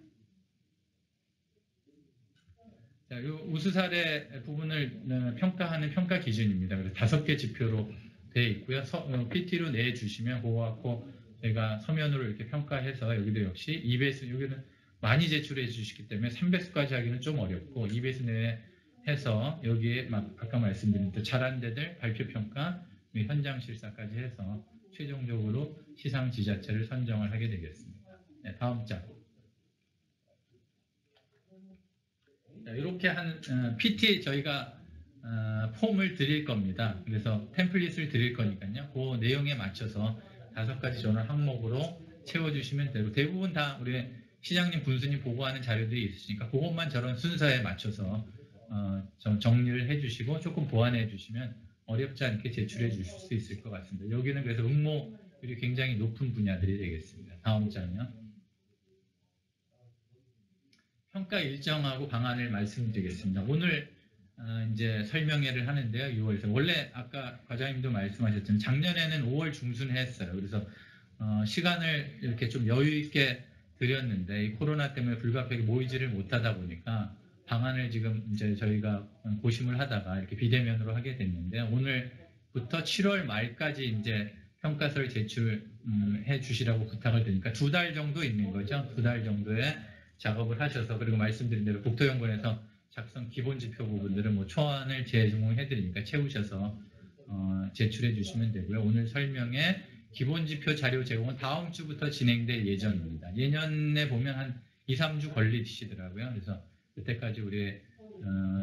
Speaker 1: 자, 이 우수 사례 부분을 평가하는 평가 기준입니다. 그래서 5개 지표로 되어 있고요. PT로 내주시면 그거 갖고 제가 서면으로 이렇게 평가해서 여기도 역시 2배수, 여기는 많이 제출해 주시기 때문에 3배수까지 하기는 좀 어렵고 2배수 내에 해서 여기에 막 아까 말씀드린 또 잘한 데들 발표 평가, 현장 실사까지 해서 최종적으로 시상 지자체를 선정을 하게 되겠습니다. 네, 다음 장. 이렇게 한 PT 저희가 폼을 드릴 겁니다. 그래서 템플릿을 드릴 거니까요. 그 내용에 맞춰서 5가지 전원 항목으로 채워주시면 되고 대부분 다 우리 시장님, 군수님 보고하는 자료들이 있으시니까 그것만 저런 순서에 맞춰서 정리를 해주시고 조금 보완해 주시면 어렵지 않게 제출해 주실 수 있을 것 같습니다. 여기는 그래서 응모율이 굉장히 높은 분야들이 되겠습니다. 다음 장요. 평가 일정하고 방안을 말씀드리겠습니다. 오늘 이제 설명회를 하는데요. 6월에서 원래 아까 과장님도 말씀하셨지만 작년에는 5월 중순에 했어요. 그래서 시간을 이렇게 좀 여유 있게 드렸는데 이 코로나 때문에 불가피하게 모이지를 못하다 보니까 방안을 지금 이제 저희가 고심을 하다가 이렇게 비대면으로 하게 됐는데 오늘부터 7월 말까지 이제 평가서를 제출해 주시라고 부탁을 드리니까 2달 정도 있는 거죠. 2달 정도의 작업을 하셔서 그리고 말씀드린 대로 국토연구원에서 작성 기본 지표 부분들은 뭐 초안을 제공해 드리니까 채우셔서 제출해 주시면 되고요. 오늘 설명에 기본 지표 자료 제공은 다음 주부터 진행될 예정입니다. 예년에 보면 한 2, 3주 걸리시더라고요. 그래서 그때까지 우리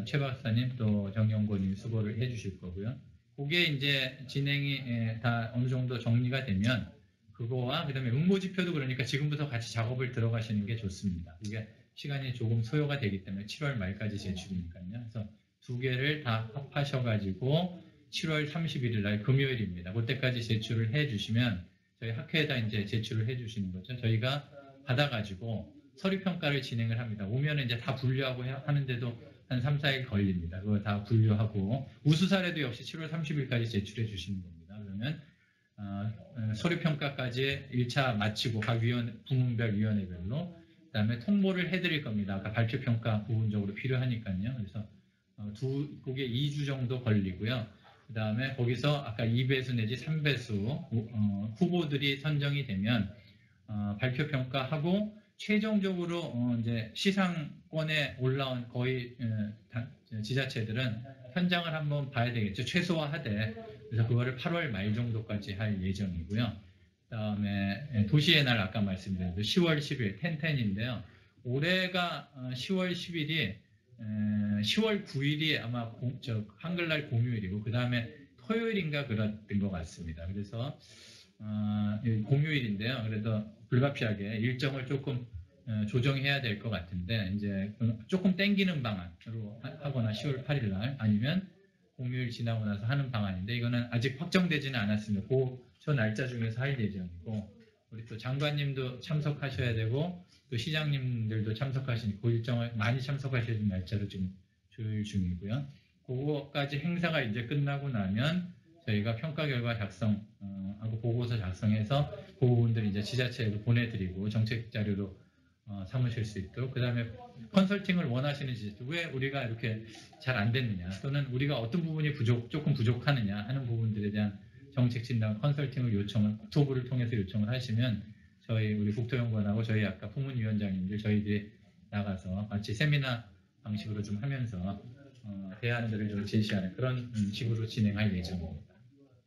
Speaker 1: 최 박사님 또 정연구원님 수고를 해 주실 거고요. 그게 이제 진행이 다 어느 정도 정리가 되면 그거와 그다음에 응모지표도 그러니까 지금부터 같이 작업을 들어가시는 게 좋습니다. 이게 시간이 조금 소요가 되기 때문에 7월 말까지 제출이니까요. 그래서 두 개를 다 합하셔가지고 7월 31일 날 금요일입니다. 그때까지 제출을 해주시면 저희 학회에다 이제 제출을 해주시는 거죠. 저희가 받아가지고 서류평가를 진행을 합니다. 오면 이제 다 분류하고 하는데도 한 3, 4일 걸립니다. 그거 다 분류하고 우수 사례도 역시 7월 30일까지 제출해 주시는 겁니다. 그러면 서류평가까지 1차 마치고 각 부문별 위원회별로 그다음에 통보를 해드릴 겁니다. 아까 발표평가 부분적으로 필요하니까요. 그래서 그게 2주 정도 걸리고요. 그 다음에 거기서 아까 2배수 내지 3배수 후보들이 선정이 되면 발표평가하고 최종적으로 이제 시상권에 올라온 거의 지자체들은 현장을 한번 봐야 되겠죠. 최소화하되 그래서 그거를 8월 말 정도까지 할 예정이고요. 그다음에 도시의 날 아까 말씀드린 10월 10일 텐텐인데요. 올해가 10월 10일이 10월 9일이 아마 한글날 공휴일이고 그 다음에 토요일인가 그랬던 것 같습니다. 그래서 공휴일인데요. 그래도 불가피하게 일정을 조금 조정해야 될 것 같은데 이제 조금 땡기는 방안으로 하거나 10월 8일 날 아니면 공휴일 지나고 나서 하는 방안인데 이거는 아직 확정되지는 않았습니다. 저 날짜 중에서 할 예정이고 우리 또 장관님도 참석하셔야 되고 또 시장님들도 참석하시니 그 일정을 많이 참석하셔야 되는 날짜로 지금 조율 중이고요. 그거까지 행사가 이제 끝나고 나면 저희가 평가 결과 작성하고 보고서 작성해서 그 부분들 이제 지자체에도 보내드리고 정책 자료로 삼으실 수 있도록 그 다음에 컨설팅을 원하시는 지자체 왜 우리가 이렇게 잘 안 됐느냐 또는 우리가 어떤 부분이 조금 부족하느냐 하는 부분들에 대한 정책 진단 컨설팅을 요청을 국토부를 통해서 요청을 하시면 저희 우리 국토연구원하고 저희 아까 부문위원장님들 저희들이 나가서 같이 세미나 방식으로 좀 하면서 대안들을 좀 제시하는 그런 식으로 진행할 예정입니다.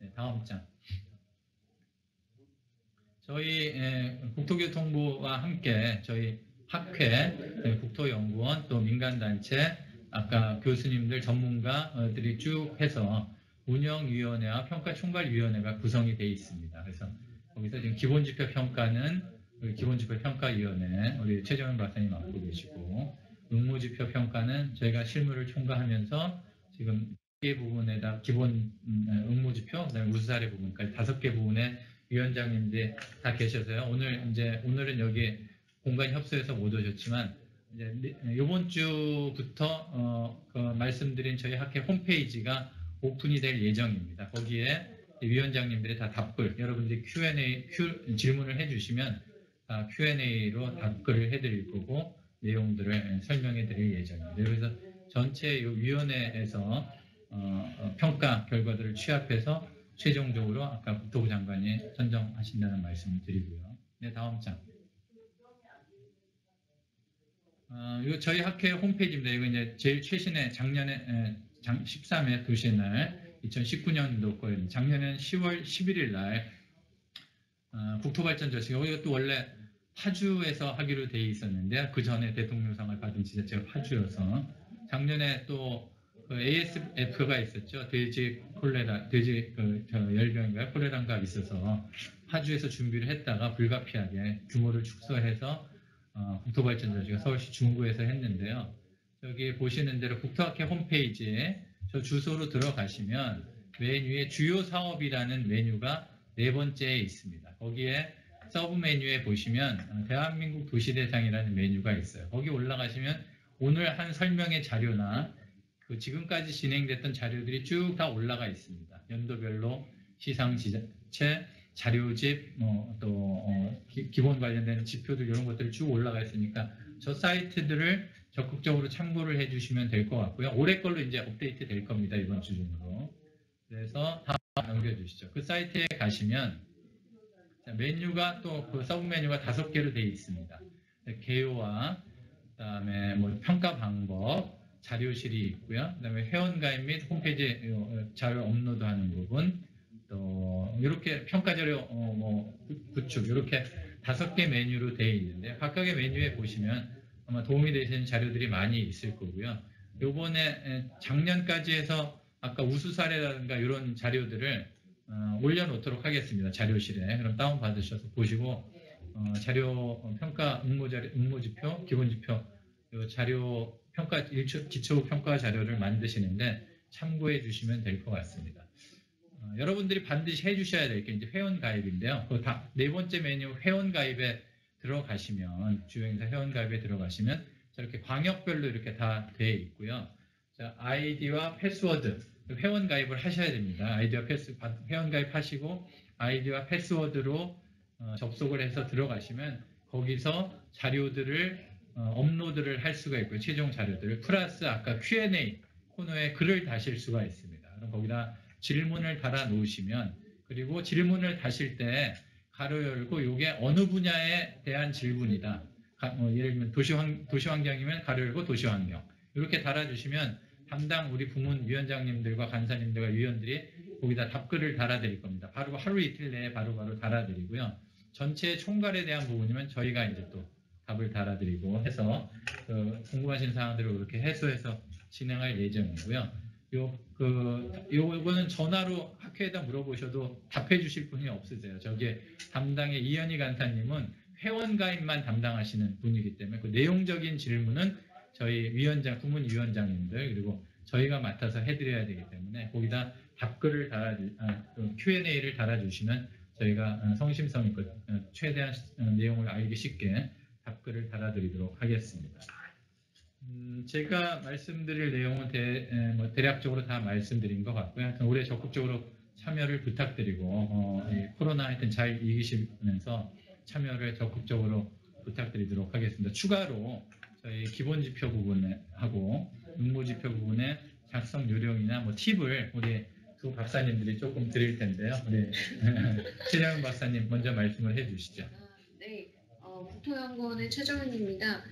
Speaker 1: 네, 다음 장. 저희 국토교통부와 함께 저희 학회, 국토연구원 또 민간단체 아까 교수님들 전문가들이 쭉 해서 운영위원회와 평가총괄위원회가 구성이 되어 있습니다. 그래서 거기서 지금 기본지표 평가는 우리 기본지표 평가위원회 우리 최정현 박사님 맡고 계시고 응모지표 평가는 저희가 실무를 총괄하면서 지금 5개 부분에다 기본 응모지표 그다음에 우수사례 부분까지 5개 부분에 위원장님들이 다 계셔서요. 오늘은 여기 공간 협소해서 못 오셨지만 이제 이번 주부터 말씀드린 저희 학회 홈페이지가 오픈이 될 예정입니다. 거기에 위원장님들이 다 답글, 여러분들이 질문을 해주시면 Q&A로 답글을 해드릴 거고 내용들을 설명해 드릴 예정입니다. 그래서 전체 위원회에서 평가 결과들을 취합해서 최종적으로 아까 국토부 장관이 선정하신다는 말씀을 드리고요. 네, 다음 장. 이거 저희 학회 홈페이지입니다. 이거 이제 제일 최신의 작년에 13회 도시의 날 2019년도 거예요. 작년에는 10월 11일 날 국토발전 저식이 이것도 원래 파주에서 하기로 돼 있었는데 그 전에 대통령상을 받은 지자체가 파주여서 작년에 또 ASF가 있었죠. 돼지 열병인가요? 콜레라가 있어서 파주에서 준비를 했다가 불가피하게 규모를 축소해서 국토발전 저식가 서울시 중구에서 했는데요. 여기 보시는 대로 국토학회 홈페이지에 저 주소로 들어가시면 맨 위에 주요 사업이라는 메뉴가 4번째에 있습니다. 거기에 서브 메뉴에 보시면 대한민국 도시대장이라는 메뉴가 있어요. 거기 올라가시면 오늘 한 설명의 자료나 그 지금까지 진행됐던 자료들이 쭉 다 올라가 있습니다. 연도별로 시상 지자체, 자료집, 기본 관련된 지표들 이런 것들이 쭉 올라가 있으니까 저 사이트들을 적극적으로 참고를 해주시면 될 것 같고요. 올해 걸로 이제 업데이트 될 겁니다. 이번 주 중으로. 그래서 다음 넘겨주시죠. 그 사이트에 가시면 메뉴가 또 그 서브 메뉴가 5개로 되어 있습니다. 개요와 그다음에 뭐 평가 방법, 자료실이 있고요. 그다음에 회원가입 및 홈페이지 자료 업로드하는 부분, 또 이렇게 평가 자료 구축 이렇게 5개 메뉴로 되어 있는데 각각의 메뉴에 보시면 아마 도움이 되시는 자료들이 많이 있을 거고요. 요번에 작년까지 해서 아까 우수 사례라든가 이런 자료들을 올려놓도록 하겠습니다. 자료실에. 그럼 다운받으셔서 보시고 자료 평가 응모지표, 기본지표 자료 평가 기초 평가 자료를 만드시는데 참고해 주시면 될 것 같습니다. 여러분들이 반드시 해주셔야 될 게 이제 회원 가입인데요. 그 네 번째 메뉴 회원 가입에 들어가시면 주요행사 회원 가입에 들어가시면 저렇게 광역별로 이렇게 다 되어 있고요. 자, 아이디와 패스워드 회원 가입을 하셔야 됩니다. 아이디와 회원 가입하시고 아이디와 패스워드로 접속을 해서 들어가시면 거기서 자료들을 업로드를 할 수가 있고요. 최종 자료들 플러스 아까 Q&A 코너에 글을 다실 수가 있습니다. 그럼 거기다 질문을 달아 놓으시면 그리고 질문을 다실 때 가로 열고 이게 어느 분야에 대한 질문이다. 예를 들면 도시환경이면 가로 열고 도시환경 이렇게 달아주시면 담당 우리 부문위원장님들과 간사님들과 위원들이 거기다 답글을 달아드릴 겁니다. 바로 하루 이틀 내에 바로바로 달아드리고요. 전체 총괄에 대한 부분이면 저희가 이제 또 답을 달아드리고 해서 궁금하신 사항들을 그렇게 해소해서 진행할 예정이고요. 요거는 전화로 학회에다 물어보셔도 답해 주실 분이 없으세요. 저기에 담당의 이현희 간사님은 회원 가입만 담당하시는 분이기 때문에 그 내용적인 질문은 저희 부문위원장님들 그리고 저희가 맡아서 해드려야 되기 때문에 거기다 답글을 Q&A를 달아주시면 저희가 성심성의껏 최대한 내용을 알기 쉽게 답글을 달아드리도록 하겠습니다. 제가 말씀드릴 내용은 대략적으로 다 말씀드린 것 같고요. 올해 적극적으로 참여를 부탁드리고 코로나 하여튼 잘 이기시면서 참여를 적극적으로 부탁드리도록 하겠습니다. 추가로 저희 기본지표 부분에 하고 응모지표 부분에 작성 요령이나 뭐 팁을 우리 두 박사님들이 조금 드릴 텐데요. 우리 최정은 박사님 먼저 말씀을 해주시죠.
Speaker 2: 네, 국토연구원의 최정은입니다.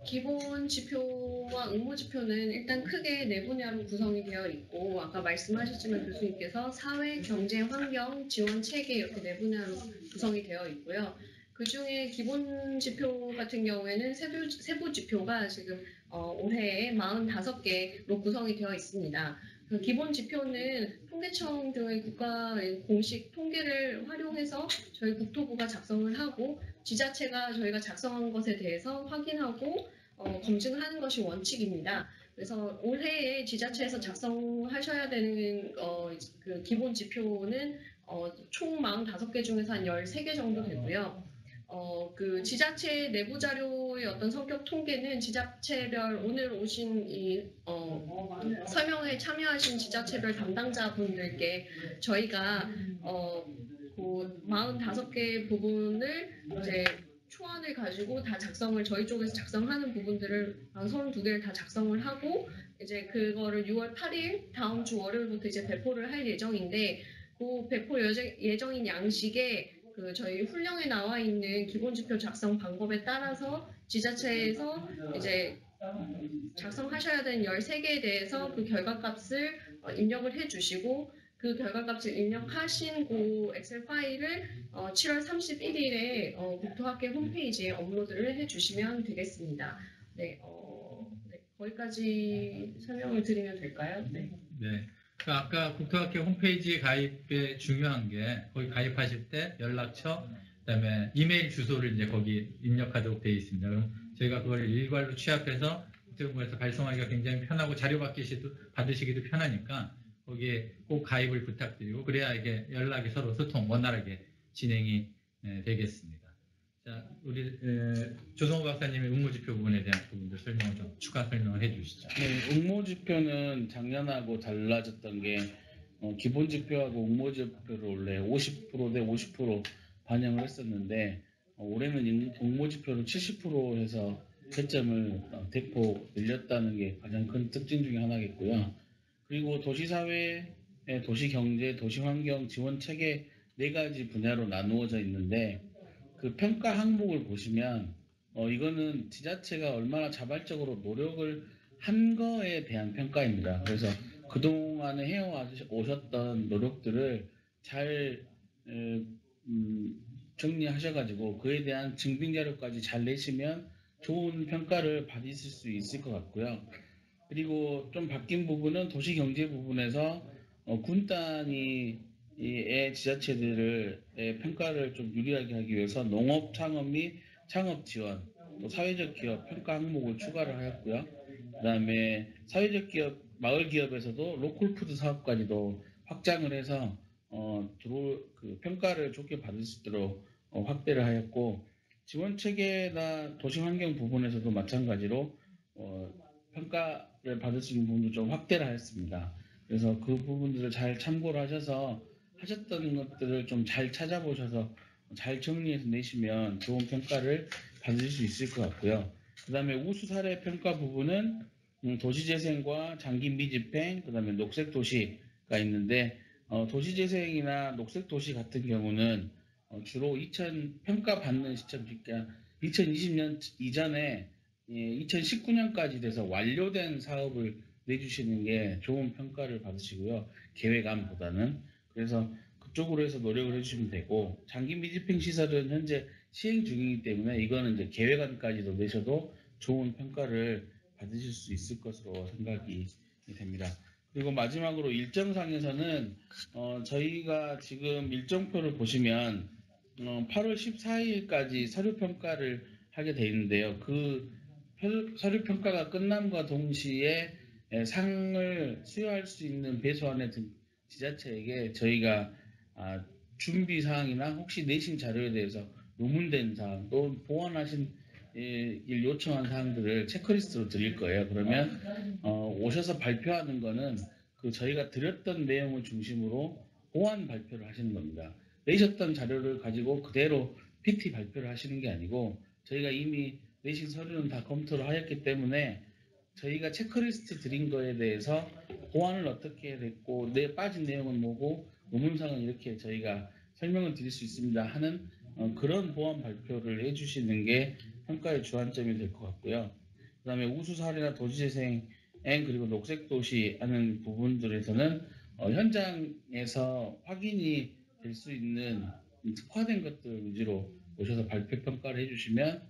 Speaker 2: 기본 지표와 응모 지표는 일단 크게 네 분야로 구성이 되어 있고 아까 말씀하셨지만 교수님께서 사회, 경제, 환경, 지원, 체계 이렇게 네 분야로 구성이 되어 있고요. 그 중에 기본 지표 같은 경우에는 세부 지표가 지금 올해에 45개로 구성이 되어 있습니다. 그 기본 지표는 통계청 등의 국가 공식 통계를 활용해서 저희 국토부가 작성을 하고 지자체가 저희가 작성한 것에 대해서 확인하고 검증하는 것이 원칙입니다. 그래서 올해에 지자체에서 작성하셔야 되는 그 기본 지표는 총 45개 중에서 한 13개 정도 되고요. 그 지자체 내부 자료의 어떤 성격 통계는 지자체별 오늘 오신 이 설명회에 참여하신 지자체별 담당자분들께 저희가 그 45개 부분을 이제 초안을 가지고 다 작성을 저희 쪽에서 작성하는 부분들을 32개를 다 작성을 하고 이제 그거를 6월 8일 다음 주 월요일부터 이제 배포를 할 예정인데 그 배포 예정인 양식에 그 저희 훈령에 나와 있는 기본지표 작성 방법에 따라서 지자체에서 이제 작성하셔야 되는 13개에 대해서 그 결과값을 입력을 해주시고 그 결과값을 입력하신 그 엑셀 파일을 7월 31일에 국토학회 홈페이지에 업로드를 해주시면 되겠습니다. 네, 네, 거기까지 설명을 드리면 될까요? 네.
Speaker 1: 네. 아까 국토학회 홈페이지 가입에 중요한 게 거기 가입하실 때 연락처, 그다음에 이메일 주소를 이제 거기 입력하도록 되어 있습니다. 그럼 저희가 그걸 일괄로 취합해서 국토연구원에서 발송하기가 굉장히 편하고 자료 받으시기도 편하니까 거기에 꼭 가입을 부탁드리고 그래야 이게 연락이 서로 소통 원활하게 진행이 되겠습니다. 자, 우리 조성호 박사님의 응모지표 부분에 대한 부분도 설명을 좀 추가 설명을 해주시죠.
Speaker 3: 네, 응모지표는 작년하고 달라졌던 게 기본지표하고 응모지표를 원래 50% 대 50% 반영을 했었는데 올해는 응모지표를 70% 해서 채점을 대폭 늘렸다는 게 가장 큰 특징 중에 하나겠고요. 그리고 도시사회, 도시경제, 도시환경 지원 체계 4가지 분야로 나누어져 있는데 그 평가 항목을 보시면 이거는 지자체가 얼마나 자발적으로 노력을 한 거에 대한 평가입니다. 그래서 그동안에 해오셨던 노력들을 잘 정리하셔가지고 그에 대한 증빙 자료까지 잘 내시면 좋은 평가를 받으실 수 있을 것 같고요. 그리고 좀 바뀐 부분은 도시경제 부분에서 군 단위의 지자체들을 평가를 좀 유리하게 하기 위해서 농업 창업 및 창업 지원, 또 사회적 기업 평가 항목을 추가를 하였고요. 그다음에 사회적 기업, 마을 기업에서도 로컬 푸드 사업까지도 확장을 해서 그 평가를 좋게 받을 수 있도록 확대를 하였고, 지원 체계나 도시 환경 부분에서도 마찬가지로 평가를 받을 수 있는 부분도 좀 확대를 하였습니다. 그래서 그 부분들을 잘 참고를 하셔서 하셨던 것들을 좀 잘 찾아보셔서 잘 정리해서 내시면 좋은 평가를 받으실 수 있을 것 같고요. 그 다음에 우수 사례 평가 부분은 도시재생과 장기 미집행, 그 다음에 녹색도시가 있는데 도시재생이나 녹색도시 같은 경우는 주로 평가받는 시점, 그러니까 2020년 이전에 2019년까지 돼서 완료된 사업을 내주시는 게 좋은 평가를 받으시고요. 계획안보다는. 그래서 그쪽으로 해서 노력을 해주시면 되고, 장기 미집행 시설은 현재 시행 중이기 때문에 이거는 이제 계획안까지도 내셔도 좋은 평가를 받으실 수 있을 것으로 생각이 됩니다. 그리고 마지막으로 일정상에서는 저희가 지금 일정표를 보시면 8월 14일까지 서류 평가를 하게 되어 있는데요. 그 서류 평가가 끝남과 동시에 상을 수여할 수 있는 배수안에 든 지자체에게 저희가 준비 사항이나 혹시 내신 자료에 대해서 의문된 사항, 또 보완하신 일 요청한 사항들을 체크리스트로 드릴 거예요. 그러면 오셔서 발표하는 거는 그 저희가 드렸던 내용을 중심으로 보완 발표를 하시는 겁니다. 내셨던 자료를 가지고 그대로 PT 발표를 하시는 게 아니고, 저희가 이미 내신 서류는 다 검토를 하였기 때문에 저희가 체크리스트 드린 거에 대해서 보완을 어떻게 했고 빠진 내용은 뭐고 의문사항은 이렇게 저희가 설명을 드릴 수 있습니다 하는 그런 보완 발표를 해주시는 게 평가의 주안점이 될 것 같고요. 그 다음에 우수 사례나 도시재생 그리고 녹색도시 하는 부분들에서는 현장에서 확인이 될 수 있는 특화된 것들 위주로 오셔서 발표 평가를 해주시면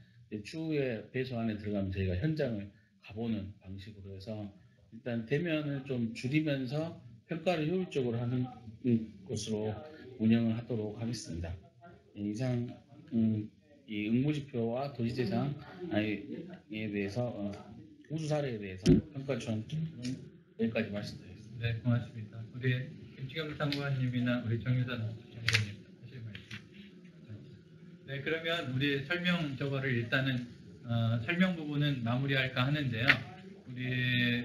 Speaker 3: 추후에 배수안에 들어가면 저희가 현장을 가보는 방식으로 해서 일단 대면을 좀 줄이면서 평가를 효율적으로 하는 것으로 운영을 하도록 하겠습니다. 이상 이 응모지표와 도시재생에 대해서 우수 사례에 대해서 평가 주안점은 여기까지 말씀드리겠습니다.
Speaker 1: 네, 고맙습니다. 우리 김치경 상무관님이나 우리 정유선 장관님 하실 말씀. 네, 그러면 우리 설명 저거를 일단은 설명 부분은 마무리할까 하는데요. 우리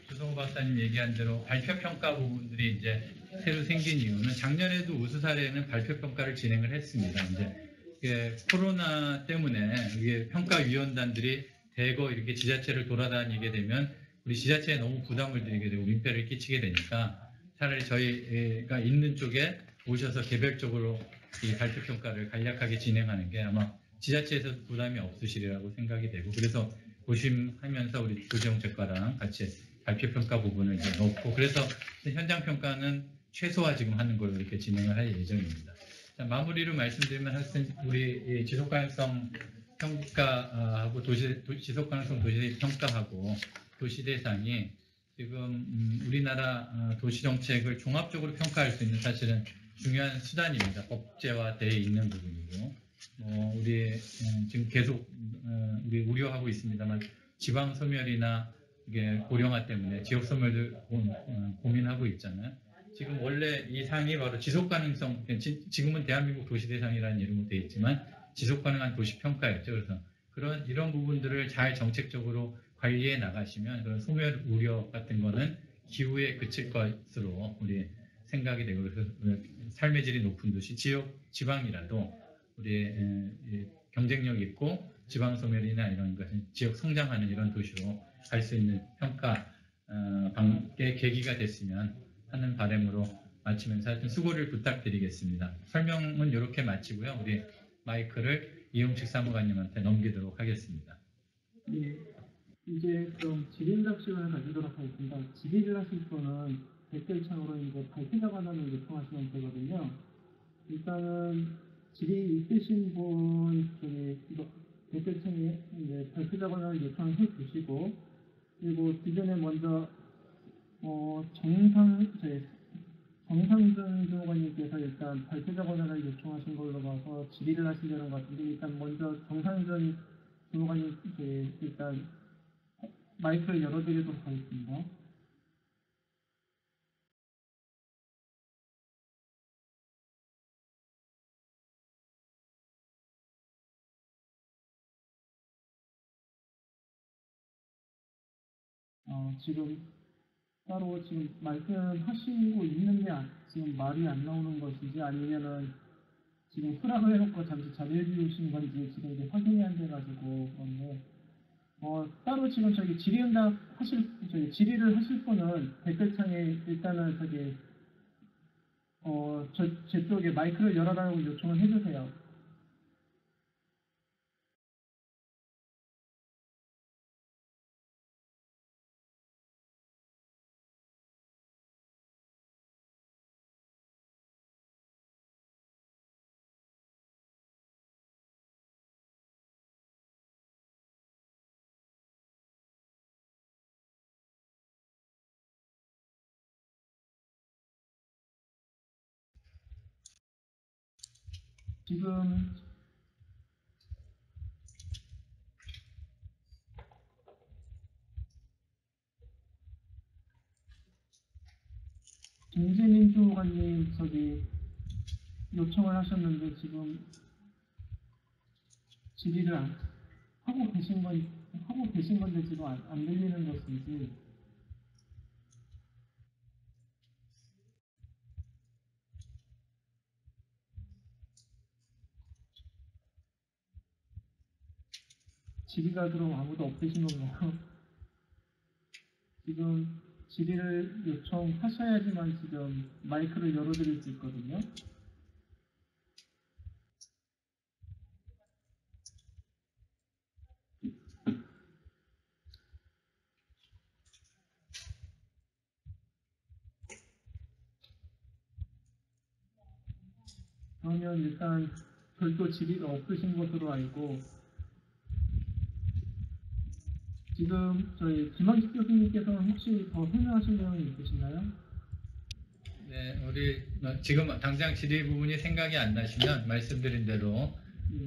Speaker 1: 조성호 박사님 얘기한 대로 발표 평가 부분들이 이제 새로 생긴 이유는 작년에도 우수 사례는 발표 평가를 진행을 했습니다. 이제 코로나 때문에 이게 평가위원단들이 대거 이렇게 지자체를 돌아다니게 되면 우리 지자체에 너무 부담을 드리게 되고 민폐를 끼치게 되니까 차라리 저희가 있는 쪽에 오셔서 개별적으로 이 발표 평가를 간략하게 진행하는 게 아마 지자체에서 부담이 없으시리라고 생각이 되고, 그래서 고심하면서 우리 도시정책과랑 같이 발표 평가 부분을 이제 넣고, 그래서 현장 평가는 최소화 지금 하는 걸로 이렇게 진행을 할 예정입니다. 자, 마무리로 말씀드리면 하여튼 우리 지속가능성 평가하고 지속가능성 도시 평가하고 도시대상이 지금 우리나라 도시정책을 종합적으로 평가할 수 있는 사실은 중요한 수단입니다. 법제화되어 있는 부분이고, 우리 지금 계속 우리 우려하고 있습니다만 지방 소멸이나 이게 고령화 때문에 지역 소멸을 고민하고 있잖아요. 지금 원래 이 상이 바로 지속 가능성, 지금은 대한민국 도시대상이라는 이름으로 되어 있지만 지속 가능한 도시 평가였죠. 그래서 이런 부분들을 잘 정책적으로 관리해 나가시면 그런 소멸 우려 같은 거는 기후에 그칠 것으로 우리 생각이 되고, 그래서 삶의 질이 높은 도시, 지방이라도 우리 경쟁력 있고 지방 소멸이나 이런 것은 지역 성장하는 이런 도시로 갈 수 있는 평가 의 계기가 됐으면 하는 바람으로 마치면서 하여튼 수고를 부탁드리겠습니다. 설명은 이렇게 마치고요. 우리 마이크를 이용식 사무관님한테 넘기도록 하겠습니다.
Speaker 4: 네, 이제 그럼 질의응답 시간을 가지도록 하겠습니다. 질의를 하실 분은 댓글창으로 이제 발표 권한을 요청하시면 되거든요. 일단은 질의 있으신 분 중에 이거 댓글창에 이제 발표 권한을 요청해 주시고, 그리고 기존에 먼저 정상준 주무관님께서 일단 발표 권한을 요청하신 걸로 봐서 질의를 하시려는 것 같은데, 일단 먼저 정상준 주무관님 일단 마이크를 열어드리도록 하겠습니다. 지금 따로 지금 말씀하시고 있는데 지금 말이 안 나오는 것인지, 아니면은 지금 수락을 해놓고 잠시 자리를 비우신 건지 지금 이제 확인이 안 돼가지고 그런데, 따로 지금 저기 질의응답 질의를 하실 분은 댓글창에 일단은 제 쪽에 마이크를 열어달라고 요청을 해주세요. 지금 김재민주관님 요청을 하셨는데 지금 질의를 하고 계신 건데 지금 안 들리는 것인지. 질의가 그럼 아무도 없으신 건가요? 지금 질의를 요청하셔야지만 지금 마이크를 열어드릴 수 있거든요. 그러면 일단 별도 질의가 없으신 것으로 알고, 지금 저희 김원식 교수님께서는 혹시 더 설명하실 내용이 있으신가요?
Speaker 1: 네, 우리 지금 당장 질의 부분이 생각이 안 나시면 말씀드린 대로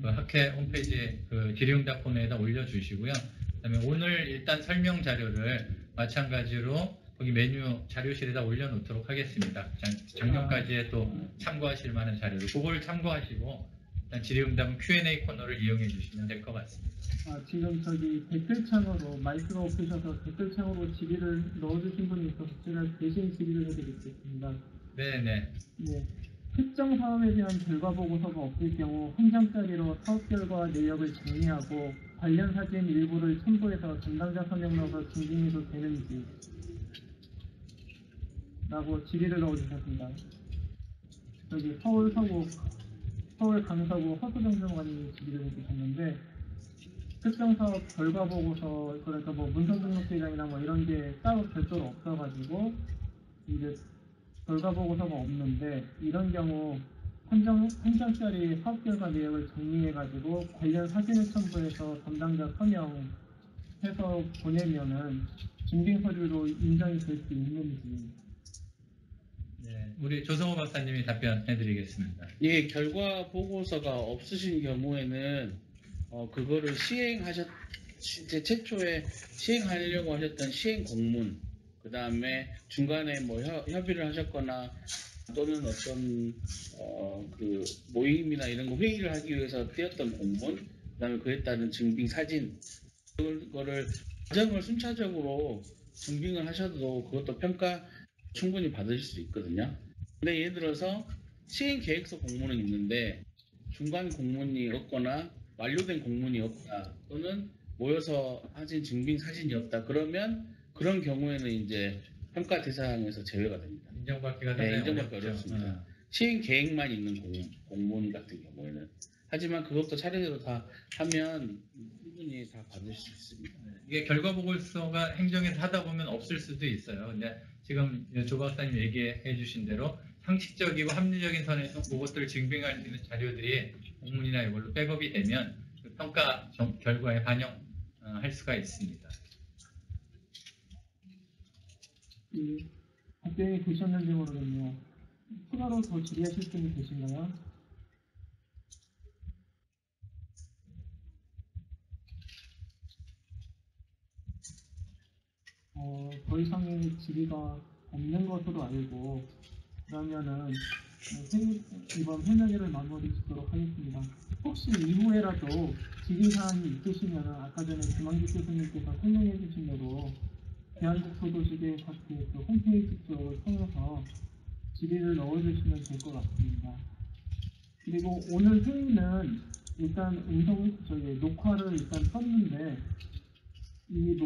Speaker 1: 그 학회 홈페이지에 그 질의응답 코너에다 올려주시고요. 그다음에 오늘 일단 설명 자료를 마찬가지로 거기 메뉴 자료실에다 올려놓도록 하겠습니다. 작년까지에 또 참고하실 만한 자료를 그걸 참고하시고 일단 질의응답은 Q&A 코너를 이용해 주시면 될 것 같습니다.
Speaker 4: 지금 댓글창으로 마이크가 없으셔서 댓글창으로 질의를 넣어주신 분이 있어서 제가 대신 질의를 해드리겠습니다.
Speaker 1: 네네.
Speaker 4: 네. 특정 사업에 대한 결과 보고서가 없을 경우 한 장짜리로 사업 결과 내역을 정리하고 관련 사진 일부를 첨부해서 담당자 서명 넣어서 증빙해도 되는지 라고 질의를 넣어주셨습니다. 여기 서울 강서구 허수정 주무관님이 질의를 해주셨는데, 특정 사업 결과 보고서, 그러니까 문서 등록 대장이나 이런 게 따로 별도로 없어가지고 이제 결과 보고서가 없는데, 이런 경우 한 장짜리 사업 결과 내역을 정리해가지고 관련 사진을 첨부해서 담당자 서명해서 보내면은 증빙 서류로 인정이 될 수 있는지.
Speaker 1: 네, 우리 조성호 박사님이 답변해드리겠습니다.
Speaker 3: 예, 결과 보고서가 없으신 경우에는 그거를 최초에 시행하려고 하셨던 시행 공문, 그 다음에 중간에 뭐 협의를 하셨거나 또는 어떤 그 모임이나 이런 거 회의를 하기 위해서 띄었던 공문, 그 다음에 그에 따른 증빙 사진, 그거를 과정을 순차적으로 증빙을 하셔도 그것도 평가 충분히 받으실 수 있거든요. 근데 예를 들어서 시행 계획서 공문은 있는데 중간 공문이 없거나 완료된 공문이 없다, 또는 모여서 하신 증빙 사진이 없다, 그러면 그런 경우에는 이제 평가 대상에서 제외가 됩니다.
Speaker 1: 인정받기가
Speaker 3: 네,
Speaker 1: 상당히
Speaker 3: 인정받기
Speaker 1: 어렵죠.
Speaker 3: 어렵습니다. 시행 계획만 있는 공문 같은 경우에는. 하지만 그것도 차례대로 다 하면 충분히 다 받을 수 있습니다.
Speaker 1: 이게 결과 보고서가 행정에서 하다 보면 없을 수도 있어요. 근데 지금 조 박사님 얘기해 주신 대로 상식적이고 합리적인 선에서 그것들을 증빙할 수 있는 자료들이 공문이나 이걸로 백업이 되면 그 평가 결과에 반영할 수가 있습니다.
Speaker 4: 답변이 되셨는지 모르겠네요. 추가로 더 질의하실 분이 계신가요? 더 이상의 질의가 없는 것으로 알고, 그러면은 이번 회의를 마무리 짓도록 하겠습니다. 혹시 이후에라도 질의사항이 있으시면 아까 전에 김한규 교수님께서 설명해 주신 대로 대한국소도시계 팟캐스트 홈페이지 쪽을 통해서 질의를 넣어주시면 될 것 같습니다. 그리고 오늘 회의는 일단 녹화를 일단 썼는데 이